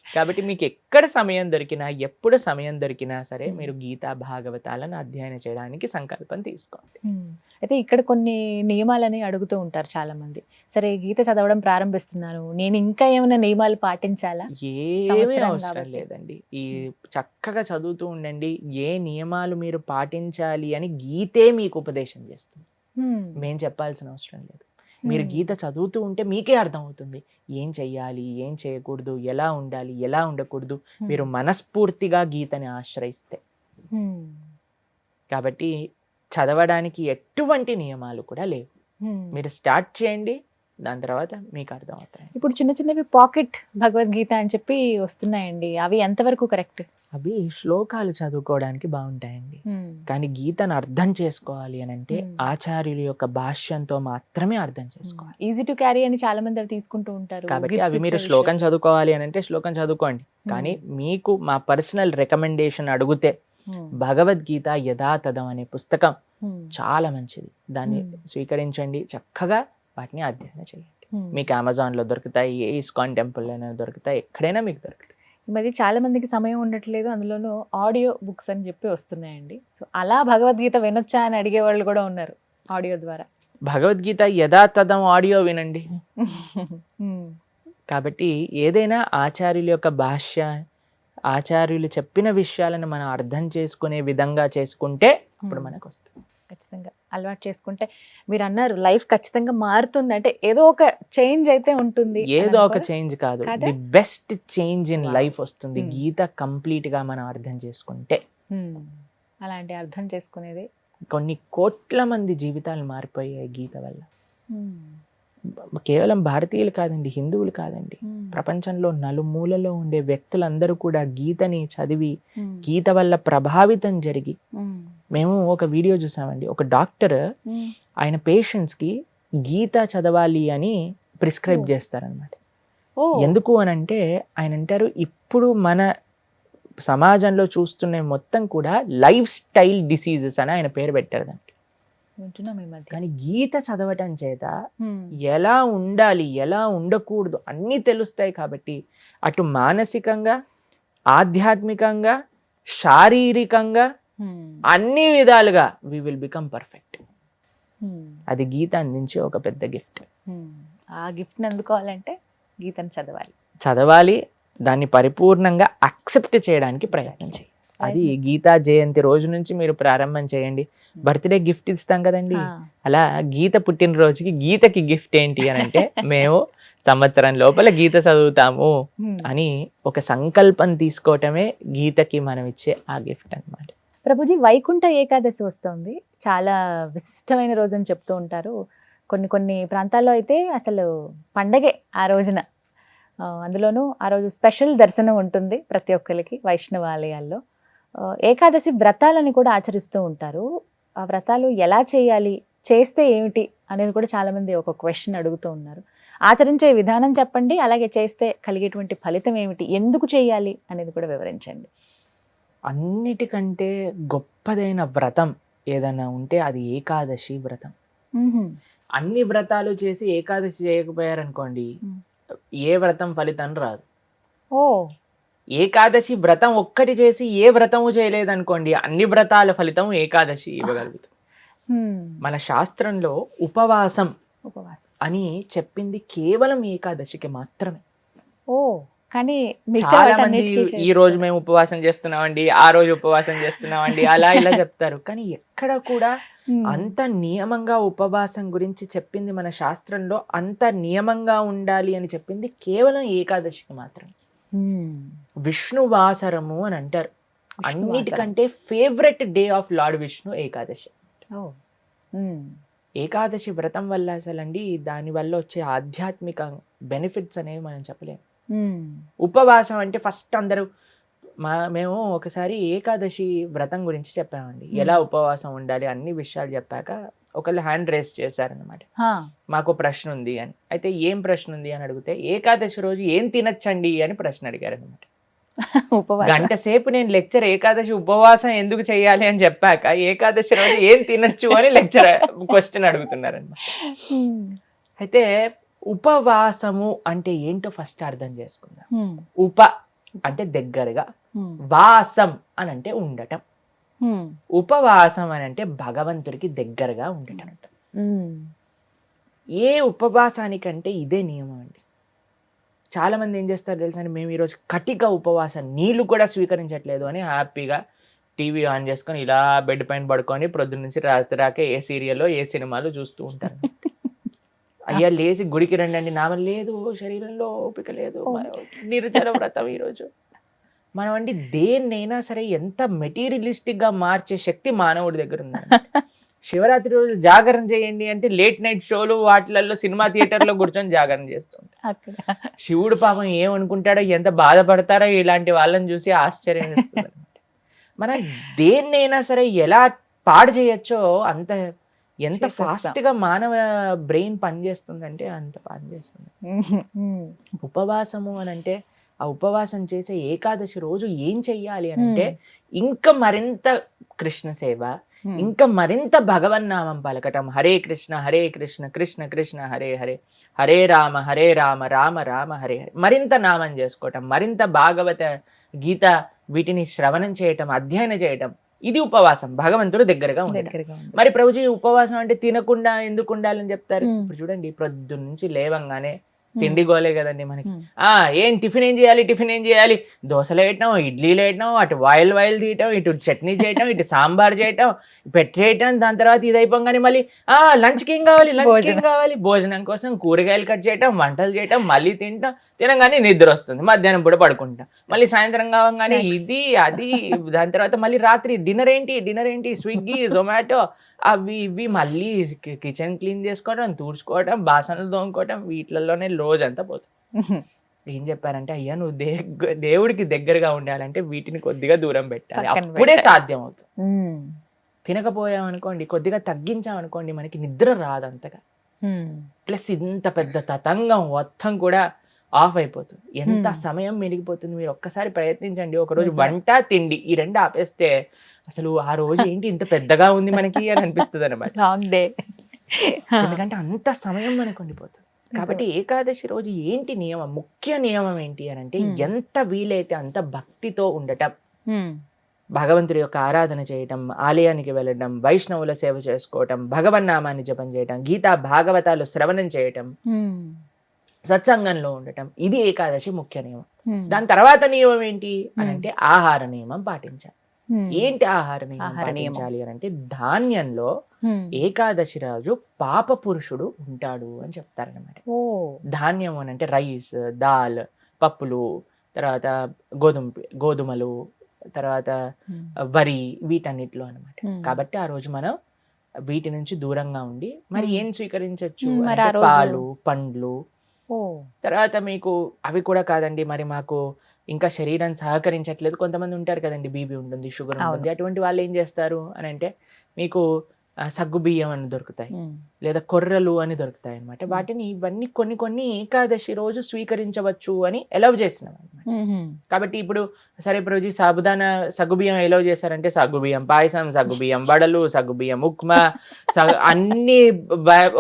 కాబట్టి మీకు ఎక్కడ సమయం దొరికినా, ఎప్పుడు సమయం దొరికినా సరే మీరు గీతా భాగవతాలను అధ్యయనం చేయడానికి సంకల్పం తీసుకోండి. ఉమ్. అయితే ఇక్కడ కొన్ని నియమాలని అడుగుతూ ఉంటారు చాలా మంది. సరే, గీత చదవడం ప్రారంభిస్తున్నాను, నేను ఇంకా ఏమైనా నియమాలు పాటించాలా? ఏమీ సంవత్సరం అవసరం కాబట్టి. లేదండి, ఈ చక్కగా చదువుతూ ఉండండి. ఏ నియమాలు మీరు పాటించాలి అని గీతే మీకు ఉపదేశం చేస్తుంది, ఉమ్. మేం చెప్పాల్సిన అవసరం లేదు. మీరు గీత చదువుతూ ఉంటే మీకే అర్థమవుతుంది ఏం చెయ్యాలి, ఏం చేయకూడదు, ఎలా ఉండాలి, ఎలా ఉండకూడదు, మీరు మనస్ఫూర్తిగా గీతని ఆశ్రయిస్తే. ఉమ్. కాబట్టి చదవడానికి ఎటువంటి నియమాలు కూడా లేవు, ఉమ్. మీరు స్టార్ట్ చేయండి, దాని తర్వాత మీకు అర్థమవుతాయి. ఇప్పుడు చిన్న చిన్నవి పాకెట్ భగవద్గీత అని చెప్పి వస్తున్నాయండి, అవి ఎంతవరకు కరెక్ట్? అవి శ్లోకాలు చదువుకోవడానికి బాగుంటాయండి, కానీ గీతను అర్థం చేసుకోవాలి అని అంటే ఆచార్యుల యొక్క భాష్యంతో మాత్రమే అర్థం చేసుకోవాలి. ఈజీ టు క్యారీ అని చాలా మంది అవి తీసుకుంటూ ఉంటారు. కాబట్టి Gifts అవి మీరు ఇచ్చే శ్లోకం విషయాలు. చదువుకోవాలి అని అంటే శ్లోకం చదువుకోండి, కానీ మీకు మా పర్సనల్ రికమెండేషన్ అడిగితే భగవద్గీత యథాతథం అనే పుస్తకం చాలా మంచిది, దాన్ని స్వీకరించండి, చక్కగా వాటిని అధ్యయనం చేయండి. మీకు అమెజాన్లో దొరుకుతాయి, ఏ ఇస్కాన్ టెంపుల్లోనే దొరుకుతాయి, ఎక్కడైనా మీకు దొరుకుతాయి. ఈ మధ్య చాలా మందికి సమయం ఉండట్లేదు, అందులోనూ ఆడియో బుక్స్ అని చెప్పి వస్తున్నాయండి. సో అలా భగవద్గీత వినొచ్చా అని అడిగే వాళ్ళు కూడా ఉన్నారు ఆడియో ద్వారా. భగవద్గీత యథాతథం ఆడియో వినండి. కాబట్టి ఏదైనా ఆచార్యుల యొక్క భాష్య, ఆచార్యులు చెప్పిన విషయాలను మనం అర్థం చేసుకునే విధంగా చేసుకుంటే అప్పుడు మనకు వస్తుంది. ఖచ్చితంగా అలవాటు చేసుకుంటే మీరు అన్నారు లైఫ్ ఖచ్చితంగా మారుతుంది, అంటే ఏదో ఒక చేంజ్ అయితే ఉంటుంది అని ఏదో ఒక అనుకోరా? చేంజ్ కాదు, కాదా? The best change in Wow. Life వస్తుంది Hmm. గీత కంప్లీట్ గా మనం అర్థం చేసుకుంటే. అలాంటి అర్థం చేసుకునేది. కొన్ని కోట్ల మంది జీవితాలు మారిపోయాయి గీత వల్ల. కేవలం భారతీయులు కాదండి, హిందువులు కాదండి, ప్రపంచంలో నలుమూలలో ఉండే వ్యక్తులందరూ కూడా గీతని చదివి గీత వల్ల ప్రభావితం జరిగి, మేము ఒక వీడియో చూసామండి, ఒక డాక్టర్ ఆయన పేషెంట్స్ కి గీత చదవాలి అని ప్రిస్క్రైబ్ Oh. చేస్తారనమాట. ఎందుకు అని అంటే ఆయన అంటారు, ఇప్పుడు మన సమాజంలో చూస్తున్న మొత్తం కూడా లైఫ్ స్టైల్ డిసీజెస్ అని ఆయన పేరు పెట్టారు దానికి. వింటున్నాం ఈ మధ్య. కానీ గీత చదవటం చేత ఎలా ఉండాలి ఎలా ఉండకూడదు అన్నీ తెలుస్తాయి కాబట్టి అటు మానసికంగా, ఆధ్యాత్మికంగా, శారీరకంగా అన్ని విధాలుగా వి విల్ బికమ్ పర్ఫెక్ట్. అది గీత అందించే ఒక పెద్ద గిఫ్ట్. ఆ గిఫ్ట్ని అందుకోవాలంటే గీతను చదవాలి, దాన్ని పరిపూర్ణంగా అక్సెప్ట్ చేయడానికి ప్రయత్నం చేయాలి. అది గీతా జయంతి రోజు నుంచి మీరు ప్రారంభం చేయండి. బర్త్డే గిఫ్ట్ ఇస్తాం కదండి, అలా గీత పుట్టినరోజుకి గీతకి గిఫ్ట్ ఏంటి అని అంటే మేము సంవత్సరం లోపల గీత చదువుతాము అని ఒక సంకల్పం తీసుకోవటమే గీతకి మనం ఇచ్చే ఆ గిఫ్ట్ అన్నమాట. ప్రభుజీ, వైకుంఠ ఏకాదశి వస్తుంది, చాలా విశిష్టమైన రోజు అని చెప్తూ ఉంటారు. కొన్ని కొన్ని ప్రాంతాల్లో అయితే అసలు పండగే ఆ రోజున. అందులోనూ ఆ రోజు స్పెషల్ దర్శనం ఉంటుంది ప్రతి ఒక్కరికి వైష్ణవ ఆలయాల్లో. ఏకాదశి వ్రతాలని కూడా ఆచరిస్తూ ఉంటారు. ఆ వ్రతాలు ఎలా చేయాలి, చేస్తే ఏమిటి అనేది కూడా చాలామంది ఒక క్వశ్చన్ అడుగుతూ ఉన్నారు. ఆచరించే విధానం చెప్పండి, అలాగే చేస్తే కలిగేటువంటి ఫలితం ఏమిటి, ఎందుకు చేయాలి అనేది కూడా వివరించండి. అన్నిటికంటే గొప్పదైన వ్రతం ఏదైనా ఉంటే అది ఏకాదశి వ్రతం. అన్ని వ్రతాలు చేసి ఏకాదశి చేయకపోయారనుకోండి, ఏ వ్రతం ఫలితం రాదు. ఓ, ఏకాదశి వ్రతం ఒక్కటి చేసి ఏ వ్రతము చేయలేదనుకోండి, అన్ని వ్రతాల ఫలితం ఏకాదశి ఇవ్వగలుగుతాం. మన శాస్త్రంలో ఉపవాసం అని చెప్పింది కేవలం ఏకాదశికి మాత్రమే. ఓ, కానీ చాలా మంది ఈ రోజు మేము ఉపవాసం చేస్తున్నామండి, ఆ రోజు ఉపవాసం చేస్తున్నామండి, అలా ఇలా చెప్తారు. కానీ ఎక్కడ కూడా అంత నియమంగా ఉపవాసం గురించి చెప్పింది మన శాస్త్రంలో, అంత నియమంగా ఉండాలి అని చెప్పింది కేవలం ఏకాదశికి మాత్రమే. విష్ణువాసరము అని అంటారు. అన్నిటికంటే favourite day of lord Vishnu Ekadashi. Ekadashi వ్రతం వల్ల అసలండి దాని వల్ల వచ్చే ఆధ్యాత్మిక బెనిఫిట్స్ అనేవి మనం చెప్పలేము. ఉపవాసం అంటే ఫస్ట్ అందరూ మేము ఒకసారి ఏకాదశి వ్రతం గురించి చెప్పామండి, ఎలా ఉపవాసం ఉండాలి అన్ని విషయాలు చెప్పాక ఒకళ్ళు హ్యాండ్ రేస్ చేశారనమాట, మాకు ప్రశ్న ఉంది అని. అయితే ఏం ప్రశ్న ఉంది అని అడిగితే, ఏకాదశి రోజు ఏం తినచ్చండి అని ప్రశ్న అడిగారు అనమాట. గంట సేపు నేను లెక్చర్ ఏకాదశి ఉపవాసం ఎందుకు చేయాలి అని చెప్పాక ఏకాదశి రోజు ఏం తినచ్చు అని లెక్చర్ క్వశ్చన్ అడుగుతున్నారనమాట. అయితే ఉపవాసము అంటే ఏంటో ఫస్ట్ అర్థం చేసుకుందాం. ఉప అంటే దగ్గరగా, వాసం అని అంటే ఉండటం, ఉపవాసం అని అంటే భగవంతుడికి దగ్గరగా ఉండటం. ఏ ఉపవాసానికంటే ఇదే నియమం అండి. చాలా మంది ఏం చేస్తారు తెలుసా అండి, మేము ఈరోజు కటిక ఉపవాసం, నీళ్లు కూడా స్వీకరించట్లేదు అని హ్యాపీగా టీవీ ఆన్ చేసుకొని ఇలా బెడ్ పైన పడుకొని ప్రొద్దు నుంచి రాత్రి రాకే ఏ సీరియల్లో ఏ సినిమాలు చూస్తూ ఉంటారు. అయ్యా లేచి గుడికి రండి, నామం లేదు, శరీరంలో ఓపిక లేదు, నిర్జల వ్రతం ఈరోజు. మనం అండి దేన్నైనా సరే ఎంత మెటీరియలిస్టిక్ గా మార్చే శక్తి మానవుడి దగ్గర ఉందండి. శివరాత్రి రోజు జాగరణ చేయండి అంటే లేట్ నైట్ షోలు వాటిలలో సినిమా థియేటర్లో కూర్చొని జాగరణ చేస్తుంటారు. శివుడు పాపం ఏమనుకుంటాడో, ఎంత బాధపడతారో ఇలాంటి వాళ్ళని చూసి ఆశ్చర్యం వేస్తుంది. మనం దేన్నైనా సరే ఎలా పాడు చేయొచ్చో అంత, ఎంత ఫాస్ట్ గా మానవ బ్రెయిన్ పనిచేస్తుందంటే అంత పనిచేస్తుంది. ఉపవాసము అని అంటే ఆ ఉపవాసం చేసే ఏకాదశి రోజు ఏం చెయ్యాలి అని అంటే ఇంకా మరింత కృష్ణ సేవ, ఇంకా మరింత భగవన్నామం పలకటం. హరే కృష్ణ కృష్ణ కృష్ణ హరే హరే, హరే రామ రామ రామ హరే హరే. మరింత నామం చేసుకోవటం, మరింత భాగవత గీత వీటిని శ్రవణం చేయటం, అధ్యయనం చేయటం. ఇది ఉపవాసం, భగవంతుడు దగ్గరగా ఉండటం. మరి ప్రభుజీ ఉపవాసం అంటే తినకుండా ఎందుకు ఉండాలని చెప్తారు? ఇప్పుడు చూడండి, ప్రొద్దు నుంచి లేవంగానే తిండి గోలే కదండి మనకి. Hmm. ఏం టిఫిన్ ఏం చేయాలి, దోశలు వేయటం, ఇడ్లీలు వేయటం, అటు వాయిల్ తీయటం, ఇటు చట్నీ చేయటం, ఇటు సాంబార్ చేయటం, పెట్టేయటం, దాని తర్వాత ఇది అయిపోగానే మళ్ళీ లంచ్కి ఏం కావాలి, భోజనం కోసం కూరగాయలు కట్ చేయటం, వంటలు చేయటం, మళ్ళీ తినగానే నిద్ర వస్తుంది, మధ్యాహ్నం పూట పడుకుంటాం, మళ్ళీ సాయంత్రం కావగానే ఇది అది, దాని తర్వాత మళ్ళీ రాత్రి డిన్నర్ ఏంటి స్విగ్గీ జొమాటో అవి ఇవి, మళ్ళీ కిచెన్ క్లీన్ చేసుకోవడం, తూడ్చుకోవడం, బాసనలు తోముకోవడం, వీటిలలోనే రోజంతా పోతుంది. ఏం చెప్పారంటే, అయ్యా నువ్వు దేవుడికి దగ్గరగా ఉండాలంటే వీటిని కొద్దిగా దూరం పెట్టాలి, పక్కన అప్పుడే పెట్టాలి. సాధ్యం అవుతుంది. తినకపోయామనుకోండి, కొద్దిగా తగ్గించామనుకోండి, మనకి నిద్ర రాదు అంతగా. ప్లస్ ఇంత పెద్ద తతంగం మొత్తం కూడా ఆఫ్ అయిపోతుంది, ఎంత సమయం మిగిలిపోతుంది. మీరు ఒక్కసారి ప్రయత్నించండి, ఒకరోజు వంట తిండి ఈ రెండు ఆపేస్తే అసలు ఆ రోజు ఏంటి ఇంత పెద్దగా ఉంది మనకి అని అనిపిస్తుంది అనమాట. Long day. ఎందుకంటే అంత సమయం మనకు ఉండిపోతుంది. కాబట్టి ఏకాదశి రోజు ఏంటి నియమం, ముఖ్య నియమం ఏంటి అని అంటే, ఎంత వీలైతే అంత భక్తితో ఉండటం, భగవంతుడి యొక్క ఆరాధన చేయటం, ఆలయానికి వెళ్ళడం, వైష్ణవుల సేవ చేసుకోవటం, భగవన్నామాన్ని జపం చేయటం, గీతా భాగవతాలు శ్రవణం చేయటం, సత్సంగంలో ఉండటం, ఇది ఏకాదశి ముఖ్య నియమం. దాని తర్వాత నియమం ఏంటి అని అంటే, ఆహార నియమం పాటించాలి. ఏంటి ఆహార నియమం పాటించాలి అని అంటే, ధాన్యంలో ఏకాదశి రోజు పాప పురుషుడు ఉంటాడు అని చెప్తారనమాట. ధాన్యం అని అంటే రైస్, దాల్, పప్పులు, తర్వాత గోధుమలు, తర్వాత వరి, వీటన్నిటిలో అనమాట. కాబట్టి ఆ రోజు మనం వీటి నుంచి దూరంగా ఉండి మరి ఏం స్వీకరించవచ్చు, పాలు, పండ్లు. తర్వాత మీకు అవి కూడా కాదండి, మరి మాకు ఇంకా శరీరం సహకరించట్లేదు, కొంతమంది ఉంటారు కదండి, బీపీ ఉంటుంది, షుగర్ ఉంటుంది, అటువంటి వాళ్ళు ఏం చేస్తారు అని అంటే, మీకు సగ్గు బియ్యం అని దొరుకుతాయి, లేదా కొర్రలు అని దొరుకుతాయి అనమాట. వాటిని ఇవన్నీ కొన్ని ఏకాదశి రోజు స్వీకరించవచ్చు అని ఎలవ్ చేసినాం అనమాట. కాబట్టి ఇప్పుడు సరే రోజు సాబుదానా సగ్గుబియ్యం ఎలవ్ చేశారంటే, సగ్గుబియ్యం పాయసం, సగ్గుబియ్యం వడలు, సగ్గుబియ్యం ఉప్మా, అన్ని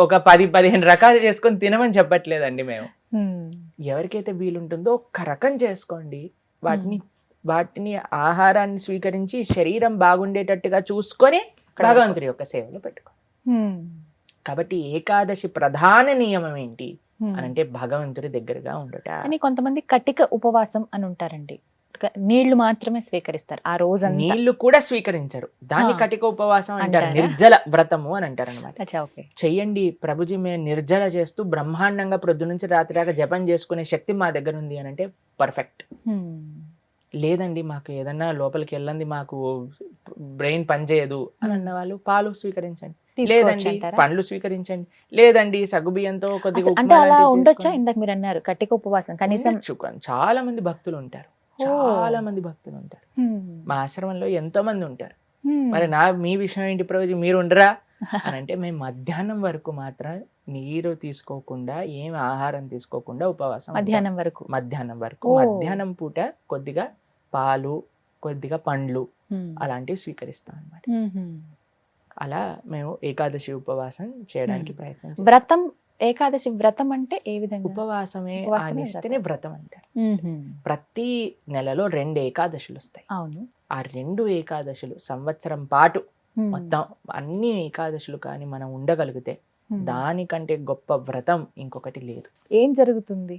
ఒక 10-15 రకాలు చేసుకొని తినమని చెప్పట్లేదండి మేము. ఎవరికైతే వీలుంటుందో ఒక్క రకం చేసుకోండి, వాటిని ఆహారాన్ని స్వీకరించి శరీరం బాగుండేటట్టుగా చూసుకొని భగవంతుడి యొక్క సేవలో పెట్టుకో. కాబట్టి ఏకాదశి ప్రధాన నియమం ఏంటి అని అంటే, భగవంతుడి దగ్గరగా ఉండట. కానీ కొంతమంది కటిక ఉపవాసం అని ఉంటారండి, నీళ్లు మాత్రమే స్వీకరిస్తారు ఆ రోజు. నీళ్లు కూడా స్వీకరించరు, దాన్ని కటిక ఉపవాసం అంటారు, నిర్జల వ్రతము అని అంటారు అనమాట. చెయ్యండి ప్రభుజీ, మేము నిర్జల చేస్తూ బ్రహ్మాండంగా ప్రొద్దు నుంచి రాత్రి దాకా జపం చేసుకునే శక్తి మా దగ్గర ఉంది అని అంటే పర్ఫెక్ట్. లేదండి మాకు ఏదన్నా లోపలికి వెళ్ళండి, మాకు బ్రెయిన్ పనిచేయదు అని అన్న వాళ్ళు పాలు స్వీకరించండి, లేదండి పండ్లు స్వీకరించండి, లేదండి సగ్గుబియ్యంతో కొద్దిగా అంటే అలా ఉండొచ్చా? ఇందాక మీరు అన్నారు కటిక ఉపవాసం కనీసం. చాలా మంది భక్తులు ఉంటారు, మా ఆశ్రమంలో ఎంతో మంది ఉంటారు. మరి మీ విషయం ఏంటి ప్రభుజీ, మీరు ఉండరా అని అంటే, మేము మధ్యాహ్నం వరకు మాత్రం నీరు తీసుకోకుండా, ఏం ఆహారం తీసుకోకుండా ఉపవాసం, మధ్యాహ్నం పూట కొద్దిగా పాలు, కొద్దిగా పండ్లు అలాంటివి స్వీకరిస్తాం అన్నమాట. అలా మేము ఏకాదశి ఉపవాసం చేయడానికి ప్రయత్నం చేస్తాం. వ్రతం, ఏకాదశి వ్రతం అంటే ఏ విధంగా? ఉపవాసమే అనేస్తేనే వ్రతం అంటారు. ప్రతి నెలలో 2 ఏకాదశులు వస్తాయి. అవును, ఆ 2 ఏకాదశులు సంవత్సరం పాటు మొత్తం అన్ని ఏకాదశులు కానీ మనం ఉండగలిగితే, దానికంటే గొప్ప వ్రతం ఇంకొకటి లేదు. ఏం జరుగుతుంది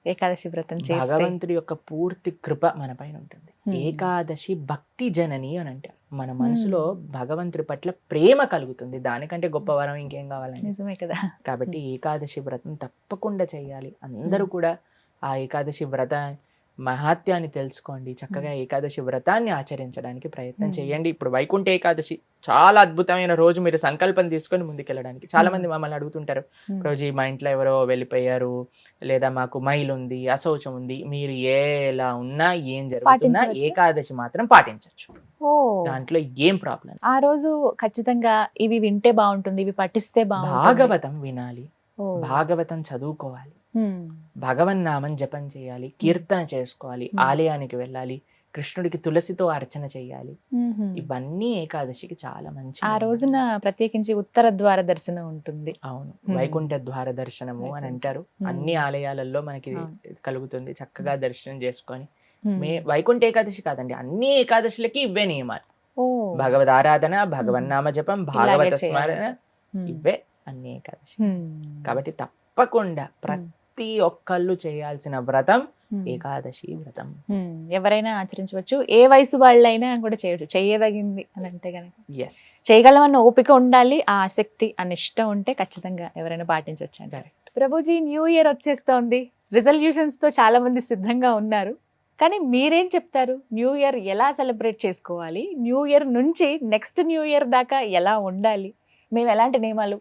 ఏకాదశి వ్రతం చేస్తే? భగవంతుడి యొక్క పూర్తి కృప మన పైన ఉంటుంది. ఏకాదశి భక్తి జనని అని అంటారు. మన మనసులో భగవంతుడి పట్ల ప్రేమ కలుగుతుంది, దానికంటే గొప్ప వరం ఇంకేం కావాలండి? నిజమే కదా. కాబట్టి ఏకాదశి వ్రతం తప్పకుండా చేయాలి. అందరూ కూడా ఆ ఏకాదశి వ్రత మహాత్యాన్ని తెలుసుకోండి, చక్కగా ఏకాదశి వ్రతాన్ని ఆచరించడానికి ప్రయత్నం చేయండి. ఇప్పుడు వైకుంఠ ఏకాదశి చాలా అద్భుతమైన రోజు, మీరు సంకల్పం తీసుకొని ముందుకెళ్ళడానికి. చాలా మంది మమ్మల్ని అడుగుతుంటారు, రోజు మా ఇంట్లో ఎవరో వెళ్ళిపోయారు, లేదా మాకు మైల్ ఉంది, అశౌచం ఉంది, మీరు ఎలా ఉన్నా ఏం జరుగుతున్నా ఏకాదశి మాత్రం పాటించవచ్చు, దాంట్లో ఏం ప్రాబ్లం. ఆ రోజు ఖచ్చితంగా ఇవి వింటే బాగుంటుంది, ఇవి పఠిస్తే బాగుంటుంది. భాగవతం వినాలి, భాగవతం చదువుకోవాలి, భగవన్నామం జపం చేయాలి, కీర్తన చేసుకోవాలి, ఆలయానికి వెళ్ళాలి, కృష్ణుడికి తులసితో అర్చన చేయాలి. ఇవన్నీ ఏకాదశికి చాలా మంచి. ఆ రోజున ప్రత్యేకించి ఉత్తర ద్వార దర్శనం ఉంటుంది. అవును, వైకుంఠ ద్వార దర్శనము అని అంటారు. అన్ని ఆలయాలలో మనకి కలుగుతుంది. చక్కగా దర్శనం చేసుకొని, వైకుంఠ ఏకాదశి కాదండి, అన్ని ఏకాదశులకి ఇవే నియమాలు. భగవద్ ఆరాధన, భగవన్నామ జపం, భాగవత స్మరణ, ఇవే అన్ని ఏకాదశి. కాబట్టి తప్పకుండా ప్రతి ప్రతి ఒక్కళ్ళు చేయాల్సిన వ్రతం ఏకాదశి వ్రతం. ఎవరైనా ఆచరించవచ్చు, ఏ వయసు వాళ్ళైనా కూడా చేయొచ్చు, చేయదగింది అని అంటే కనుక. ఎస్, చేయగలమన్న ఓపిక ఉండాలి, ఆ ఆసక్తి అన్న ఇష్టం ఉంటే ఖచ్చితంగా ఎవరైనా పాటించవచ్చు అంటారు. ప్రభుజీ, న్యూ ఇయర్ వచ్చేస్తోంది, రిజల్యూషన్స్ తో చాలా మంది సిద్ధంగా ఉన్నారు. కానీ మీరేం చెప్తారు? న్యూ ఇయర్ ఎలా సెలబ్రేట్ చేసుకోవాలి? న్యూ ఇయర్ నుంచి నెక్స్ట్ న్యూ ఇయర్ దాకా ఎలా ఉండాలి? మేము ఎలాంటి నియమాలు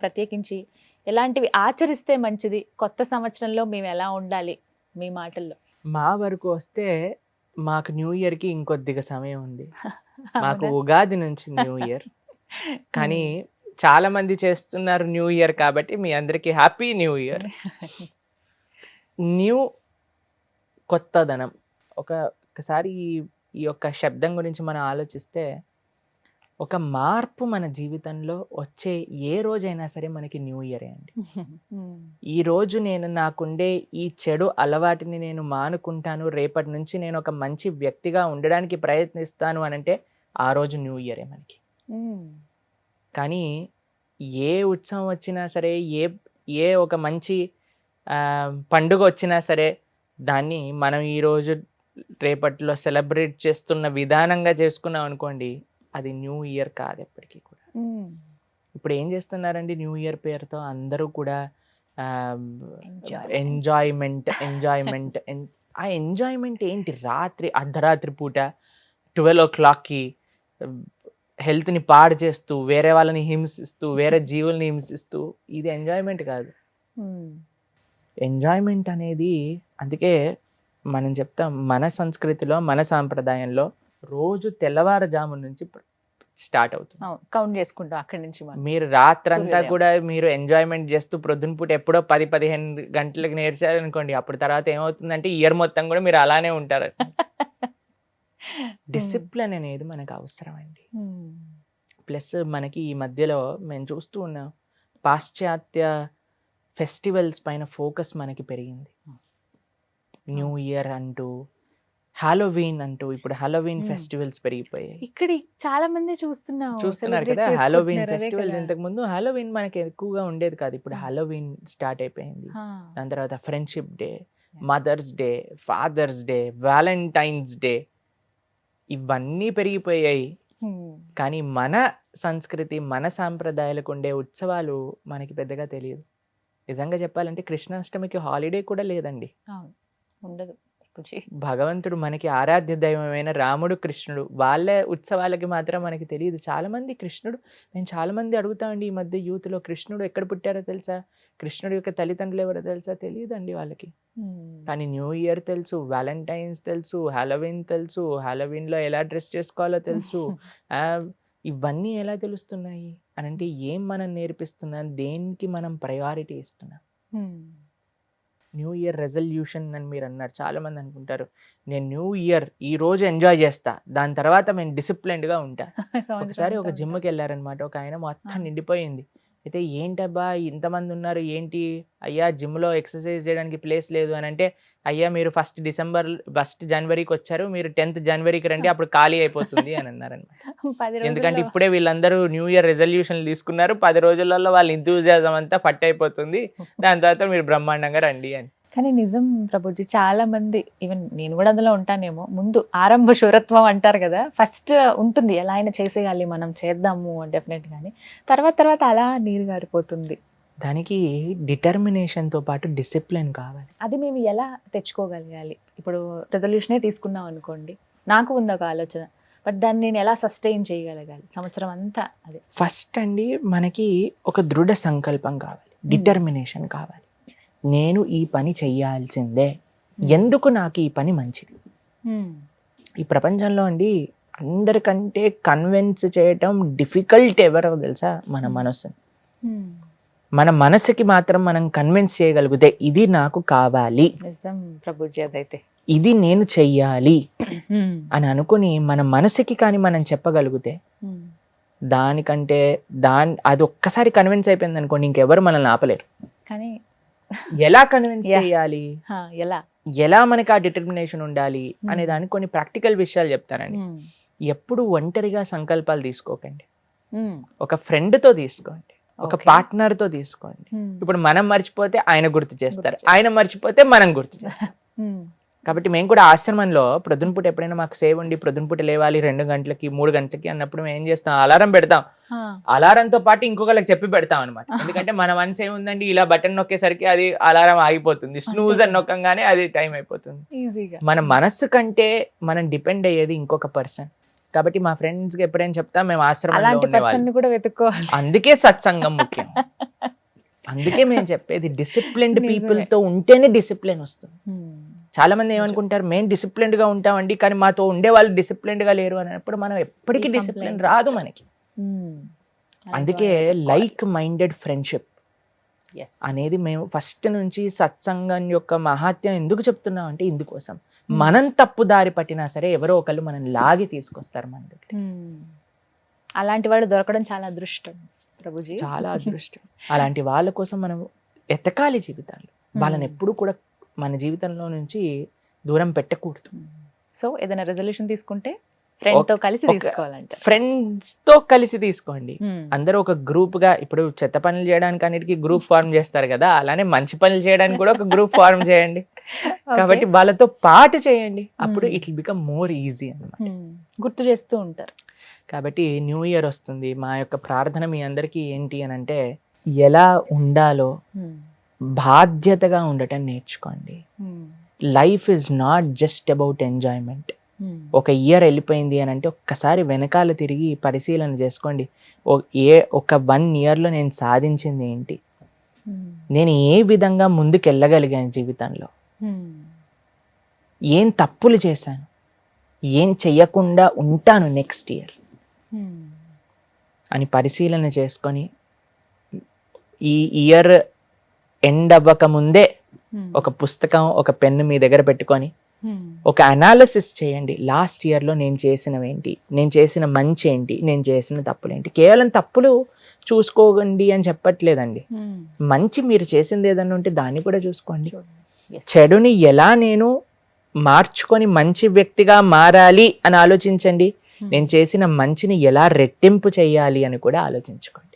ప్రత్యేకించి ఎలాంటివి ఆచరిస్తే మంచిది? కొత్త సంవత్సరంలో మేము ఎలా ఉండాలి మీ మాటల్లో? మా వరకు వస్తే మాకు న్యూ ఇయర్ కి ఇంకొద్దిగా సమయం ఉంది. మాకు అవునా? ఉగాది నుంచి న్యూ ఇయర్. కానీ చాలా మంది చేస్తున్నారు న్యూ ఇయర్, కాబట్టి మీ అందరికీ హ్యాపీ న్యూ ఇయర్. న్యూ కొత్తదనం. ఒకసారి ఈ యొక్క శబ్దం గురించి మనం ఆలోచిస్తే, ఒక మార్పు మన జీవితంలో వచ్చే ఏ రోజైనా సరే మనకి న్యూ ఇయరే అండి. ఈ రోజు నేను నాకుండే ఈ చెడు అలవాటుని నేను మానుకుంటాను, రేపటి నుంచి నేను ఒక మంచి వ్యక్తిగా ఉండడానికి ప్రయత్నిస్తాను అని అంటే ఆ రోజు న్యూ ఇయరే మనకి. కానీ ఏ ఉత్సవం వచ్చినా సరే, ఏ ఒక మంచి పండుగ వచ్చినా సరే, దాన్ని మనం ఈరోజు రేపట్లో సెలబ్రేట్ చేస్తున్న విధానంగా చేసుకున్నాం అనుకోండి, అది న్యూ ఇయర్ కాదు ఎప్పటికీ కూడా. ఇప్పుడు ఏం చేస్తున్నారండి న్యూ ఇయర్ పేరుతో? అందరూ కూడా ఎంజాయ్మెంట్. ఆ ఎంజాయ్మెంట్ ఏంటి? అర్ధరాత్రి పూట 12 o'clockకి హెల్త్ని పాడు చేస్తూ, వేరే వాళ్ళని హింసిస్తూ, వేరే జీవుల్ని హింసిస్తూ, ఇది ఎంజాయ్మెంట్ కాదు. ఎంజాయ్మెంట్ అనేది, అందుకే మనం చెప్తాం, మన సంస్కృతిలో మన సాంప్రదాయంలో రోజు తెల్లవారుజాము నుంచి స్టార్ట్ అవుతుంది. కౌంట్ చేసుకుంటాం అక్కడి నుంచి. మీరు రాత్రంతా కూడా మీరు ఎంజాయ్మెంట్ చేస్తూ ప్రొద్దున పూట ఎప్పుడో 10-15 గంటలకు నేర్చారనుకోండి, అప్పుడు తర్వాత ఏమవుతుందంటే ఇయర్ మొత్తం కూడా మీరు అలానే ఉంటారు. డిసిప్లిన్ అనేది మనకు అవసరం అండి. ప్లస్ మనకి ఈ మధ్యలో మేము చూస్తూ ఉన్నాం, పాశ్చాత్య ఫెస్టివల్స్ పైన ఫోకస్ మనకి పెరిగింది. న్యూ ఇయర్ అంటూ, హాలోవీన్ అంటూ, ఇప్పుడు హాలోవీన్ ఫెస్టివల్స్ పెరిగిపోయాయి. ఇక్కడ చాలా మంది చూస్తున్నారు కదా హాలోవీన్ ఫెస్టివల్స్. ఇంతకు ముందు హాలోవీన్ మనకి ఎక్కువగా ఉండేది కాదు, ఇప్పుడు హాలోవీన్ స్టార్ట్ అయిపోయింది. దాని తర్వాత friendship day, mother's day, father's day, valentine's day, ఇవన్నీ పెరిగిపోయాయి. కానీ మన సంస్కృతి, మన సాంప్రదాయాలకు ఉండే ఉత్సవాలు మనకి పెద్దగా తెలియదు. నిజంగా చెప్పాలంటే కృష్ణాష్టమికి హాలిడే కూడా లేదండి. ఉండదు. భగవంతుడు మనకి ఆరాధ్య దైవమైన రాముడు, కృష్ణుడు, వాళ్ళ ఉత్సవాలకి మాత్రం మనకి తెలియదు. చాలా మంది కృష్ణుడు, నేను చాలా మంది అడుగుతామండి ఈ మధ్య యూత్లో, కృష్ణుడు ఎక్కడ పుట్టారో తెలుసా, కృష్ణుడు యొక్క తల్లిదండ్రులు ఎవరో తెలుసా, తెలియదండి వాళ్ళకి. కానీ న్యూ ఇయర్ తెలుసు, వ్యాలంటైన్స్ తెలుసు, హాలోవీన్ తెలుసు, హాలోవీన్లో ఎలా డ్రెస్ చేసుకోవాలో తెలుసు. ఇవన్నీ ఎలా తెలుస్తున్నాయి అని అంటే, ఏం మనం నేర్పిస్తున్నాం, దేనికి మనం ప్రయారిటీ ఇస్తున్నాం. న్యూ ఇయర్ రెజల్యూషన్ అని మీరు అన్నారు. చాలా మంది అనుకుంటారు, నేను న్యూ ఇయర్ ఈ రోజు ఎంజాయ్ చేస్తా, దాని తర్వాత నేను డిసిప్లిన్డ్గా ఉంటా. ఒకసారి ఒక జిమ్కి వెళ్ళారనమాట, ఒక ఆయన మొత్తం నిండిపోయింది. అయితే ఏంటబ్బా ఇంతమంది ఉన్నారు ఏంటి అయ్యా, జిమ్లో ఎక్సర్సైజ్ చేయడానికి ప్లేస్ లేదు అని అంటే, అయ్యా మీరు 1 జనవరికి వచ్చారు, మీరు 10th జనవరికి రండి, అప్పుడు ఖాళీ అయిపోతుంది అని అన్నారనమాట. ఎందుకంటే ఇప్పుడే వీళ్ళందరూ న్యూ ఇయర్ రెజల్యూషన్లు తీసుకున్నారు, 10 రోజులలో వాళ్ళ ఎంతూజియాజం అంతా పట్టు అయిపోతుంది, దాని తర్వాత మీరు బ్రహ్మాండంగా రండి అని. కానీ నిజం ప్రభుజీ, చాలా మంది, ఈవెన్ నేను కూడా అందులో ఉంటానేమో, ముందు ఆరంభ శూరత్వం అంటారు కదా, ఫస్ట్ ఉంటుంది ఎలా అయినా చేసేయాలి, మనం చేద్దాము డెఫినెట్ గానీ, తర్వాత అలా నీరు గారిపోతుంది. దానికి డిటర్మినేషన్తో పాటు డిసిప్లిన్ కావాలి. అది మేము ఎలా తెచ్చుకోగలగాలి? ఇప్పుడు రెజల్యూషనే తీసుకున్నాం అనుకోండి, నాకు ఉంది ఒక ఆలోచన, బట్ దాన్ని నేను ఎలా సస్టైన్ చేయగలగాలి సంవత్సరం అంతా? అదే ఫస్ట్ అండి, మనకి ఒక దృఢ సంకల్పం కావాలి, డిటర్మినేషన్ కావాలి. నేను ఈ పని చెయ్యాల్సిందే, ఎందుకు నాకు ఈ పని మంచిది. ఈ ప్రపంచంలో అండి అందరికంటే కన్విన్స్ చేయటం డిఫికల్ట్ ఎవరో తెలుసా? మన మనసు. మన మనసుకి మాత్రం మనం కన్విన్స్ చేయగలిగితే ఇది నాకు కావాలి, నిజం ప్రభుజీ, అదైతే ఇది నేను చెయ్యాలి అని అనుకుని మన మనసుకి కానీ మనం చెప్పగలిగితే, దానికంటే అది ఒక్కసారి కన్విన్స్ అయిపోయింది అనుకోండి, ఇంకెవరు మనల్ని ఆపలేరు. కానీ ఎలా కన్విన్స్ చేయాలి, ఎలా మనకి ఆ డిటర్మినేషన్ ఉండాలి అనే దానికి కొన్ని ప్రాక్టికల్ విషయాలు చెప్తానండి. ఎప్పుడు ఒంటరిగా సంకల్పాలు తీసుకోకండి, ఒక ఫ్రెండ్తో తీసుకోండి. ఒక Okay. పార్ట్నర్ తో తీసుకోండి. Hmm. ఇప్పుడు మనం మర్చిపోతే ఆయన గుర్తు చేస్తారు, గుర్తు ఆయన మర్చిపోతే మనం గుర్తు చేస్తాం. Hmm. కాబట్టి మేము కూడా ఆశ్రమంలో ప్రొద్దునపూట ఎప్పుడైనా మాకు సేవ్ ఉండి ప్రొద్దునపూట లేవాలి 2 గంటలకి 3 గంటలకి అన్నప్పుడు మేము ఏం చేస్తాం, అలారం పెడతాం. Ah. అలారంతో పాటు ఇంకొకరికి చెప్పి పెడతాం అనమాట. ఎందుకంటే మన మనసు ఏముందండి, ఇలా బటన్ నొక్కేసరికి అది అలారం ఆగిపోతుంది, స్నూజ్ అని నొక్కంగానే అది టైం అయిపోతుంది. ఈజీగా. మన మనస్సు కంటే మనం డిపెండ్ అయ్యేది ఇంకొక పర్సన్. కాబట్టి మా ఫ్రెండ్స్ కి ఎప్పుడైనా చెప్తాం, మేము ఆశ్రమంలో అలాంటి పర్సన్ ఉండేవాళ్ళు. ని కూడా వెతుక్కోవాలి. అందుకే సత్సంగం ముఖ్యం. అందుకే మేము చెప్పేది డిసిప్లిన్డ్ నిజమే. పీపుల్ తో ఉంటేనే డిసిప్లిన్ వస్తుంది. Hmm. చాలా మంది ఏమనుకుంటారు, మేము డిసిప్లిన్డ్ గా ఉంటామండి కానీ మాతో ఉండే వాళ్ళు డిసిప్లిన్డ్ గా లేరు అన్నప్పుడు మనం ఎప్పటికీ ఈ డిసిప్లిన్ complaints రాదు మనకి. Hmm. అందుకే లైక్ మైండెడ్ ఫ్రెండ్షిప్ Yes. అనేది మేము ఫస్ట్ నుంచి సత్సంగం యొక్క మహాత్యం ఎందుకు చెప్తున్నాం అంటే ఇందుకోసం. మనం తప్పు దారి పట్టినా సరే ఎవరో ఒకళ్ళు మనం లాగి తీసుకొస్తారు మన దగ్గర. Hmm. అలాంటి వాళ్ళు దొరకడం చాలా అదృష్టం ప్రభుజీ. చాలా అదృష్టం. అలాంటి వాళ్ళ కోసం మనం ఎతకాలి జీవితాల్లో. వాళ్ళని ఎప్పుడు కూడా మన జీవితంలో నుంచి దూరం పెట్టకూడదు. సో ఏదైనా రెజల్యూషన్ తీసుకుంటే ఫ్రెండ్ తో కలిసి ఒక- తీసుకోవాలంట. ఫ్రెండ్స్ తో కలిసి తీసుకోండి. అందరూ ఒక గ్రూప్ గా, ఇప్పుడు చెత్త పనులు చేయడానికి అన్నిటికీ గ్రూప్ ఫార్మ్ చేస్తారు కదా, అలానే మంచి పనులు చేయడానికి కూడా ఒక గ్రూప్ ఫార్మ్ చేయండి. కాబట్టి వాళ్ళతో పాటు చేయండి, అప్పుడు it will become more easy అన్నమాట. గుర్తు చేస్తూ ఉంటారు. కాబట్టి న్యూ ఇయర్ వస్తుంది. మా యొక్క ప్రార్థన మీ అందరికీ ఏంటి అని అంటే, ఎలా ఉండాలో బాధ్యతగా ఉండటం నేర్చుకోండి. Life is not just about enjoyment. ఒక ఇయర్ వెళ్ళిపోయింది అని అంటే ఒక్కసారి వెనకాల తిరిగి పరిశీలన చేసుకోండి. ఒక 1 ఇయర్లో నేను సాధించింది ఏంటి, నేను ఏ విధంగా ముందుకెళ్ళగలిగాను జీవితంలో, ఏం తప్పులు చేశాను, ఏం చెయ్యకుండా ఉంటాను నెక్స్ట్ ఇయర్ అని పరిశీలన చేసుకొని, ఈ ఇయర్ ఎండ్ అవ్వక ముందే ఒక పుస్తకం, ఒక పెన్ను మీ దగ్గర పెట్టుకొని ఒక అనాలిసిస్ చేయండి. లాస్ట్ ఇయర్లో నేను చేసినవి ఏంటి, నేను చేసిన మంచి ఏంటి, నేను చేసిన తప్పులు ఏంటి. కేవలం తప్పులు చూసుకోండి అని చెప్పట్లేదండి, మంచి మీరు చేసింది ఏదన్నా ఉంటే దాన్ని కూడా చూసుకోండి. చెడుని ఎలా నేను మార్చుకొని మంచి వ్యక్తిగా మారాలి అని ఆలోచించండి. నేను చేసిన మంచిని ఎలా రెట్టింపు చేయాలి అని కూడా ఆలోచించుకోండి.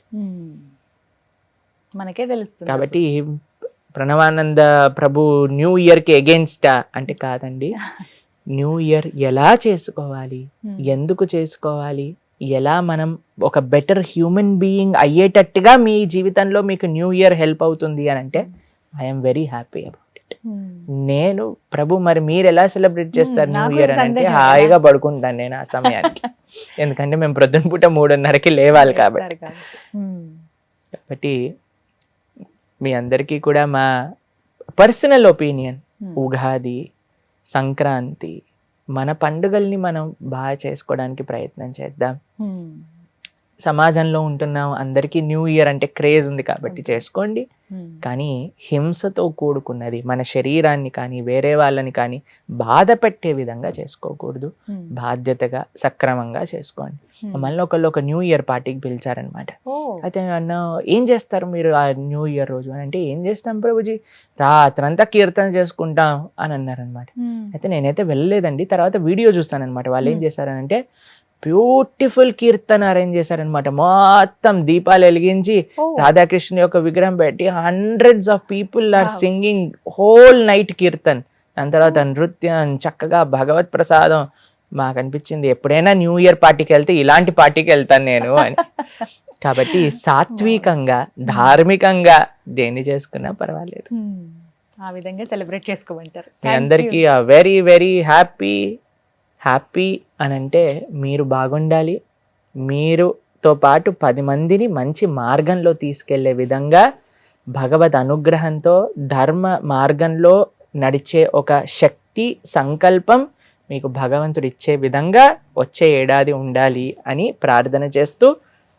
మనకే తెలుస్తుంది. కాబట్టి ప్రణవానంద ప్రభు న్యూ ఇయర్కి అగెయిన్స్టా అంటే కాదండి. న్యూ ఇయర్ ఎలా చేసుకోవాలి, ఎందుకు చేసుకోవాలి, ఎలా మనం ఒక బెటర్ హ్యూమన్ బీయింగ్ అయ్యేటట్టుగా మీ జీవితంలో మీకు న్యూ ఇయర్ హెల్ప్ అవుతుంది అని అంటే I'm very happy about it. నేను ప్రభు మరి మీరు ఎలా సెలబ్రేట్ చేస్తారు న్యూ నాకు ఇయర్ అని అంటే, సందేహం హాయిగా పడుకుంటాను నేను ఆ సమయానికి. ఎందుకంటే మేము ప్రొద్దున పూట 3:30కి లేవాలి కాబట్టి. కాబట్టి మీ అందరికీ కూడా మా పర్సనల్ ఒపీనియన్, ఉగాది, సంక్రాంతి, మన పండుగల్ని మనం బాగా చేసుకోవడానికి ప్రయత్నం చేద్దాం. సమాజంలో ఉంటున్నాం, అందరికీ న్యూ ఇయర్ అంటే క్రేజ్ ఉంది కాబట్టి చేసుకోండి. కానీ హింసతో కూడుకున్నది, మన శరీరాన్ని కానీ వేరే వాళ్ళని కానీ బాధ పెట్టే విధంగా చేసుకోకూడదు. బాధ్యతగా సక్రమంగా చేసుకోండి. మళ్ళీ ఒకళ్ళు ఒక న్యూ ఇయర్ పార్టీకి పిలిచారనమాట. అయితే అన్న ఏం చేస్తారు మీరు ఆ న్యూ ఇయర్ రోజు అని అంటే, ఏం చేస్తాం ప్రభుజీ, రాత్రంతా కీర్తన చేసుకుంటాం అని అన్నారనమాట. అయితే నేనైతే వెళ్ళలేదండి, తర్వాత వీడియో చూస్తాను అనమాట. వాళ్ళు ఏం చేశారనంటే బ్యూటిఫుల్ కీర్తన అరేంజ్ చేశారనమాట. మొత్తం దీపాలు వెలిగించి రాధాకృష్ణ యొక్క విగ్రహం పెట్టి hundreds of people are singing whole night kirtan. దాని తర్వాత నృత్యం, చక్కగా భగవత్ ప్రసాదం. మాకు అనిపించింది ఎప్పుడైనా న్యూ ఇయర్ పార్టీకి వెళ్తే ఇలాంటి పార్టీకి వెళ్తాను నేను అని. కాబట్టి సాత్వికంగా, ధార్మికంగా దేన్ని చేసుకున్నా పర్వాలేదు. ఆ విధంగా సెలబ్రేట్ చేసుకోమంటారు. మీ అందరికీ వెరీ వెరీ హ్యాపీ. హ్యాపీ అని అంటే మీరు బాగుండాలి, మీరుతో పాటు 10 మందిని మంచి మార్గంలో తీసుకెళ్లే విధంగా భగవద్ అనుగ్రహంతో ధర్మ మార్గంలో నడిచే ఒక శక్తి సంకల్పం మీకు భగవంతుడు ఇచ్చే విధంగా వచ్చే ఏడాది ఉండాలి అని ప్రార్థన చేస్తూ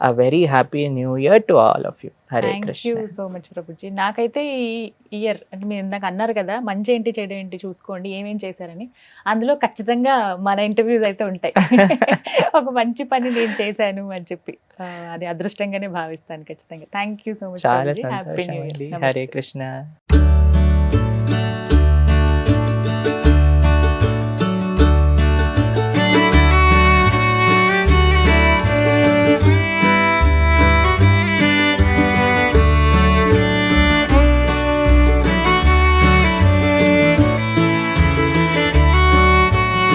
a very happy new year to all of you. Hare thank you Krishna. So much Prabhuji. నాకైతే ఈ ఇయర్ అంటే మీరు ఇందాక అన్నారు కదా, మంచి ఏంటి చెడు ఏంటి చూసుకోండి, ఏమేం చేశారని. అందులో ఖచ్చితంగా మన ఇంటర్వ్యూస్ అయితే ఉంటాయి. ఒక మంచి పని నేను చేశాను అని చెప్పి అది అదృష్టంగానే భావిస్తాను ఖచ్చితంగా. Thank you so much. చాలా హ్యాపీ సంతోషం న్యూ అండి. ఇయర్. హరే కృష్ణ.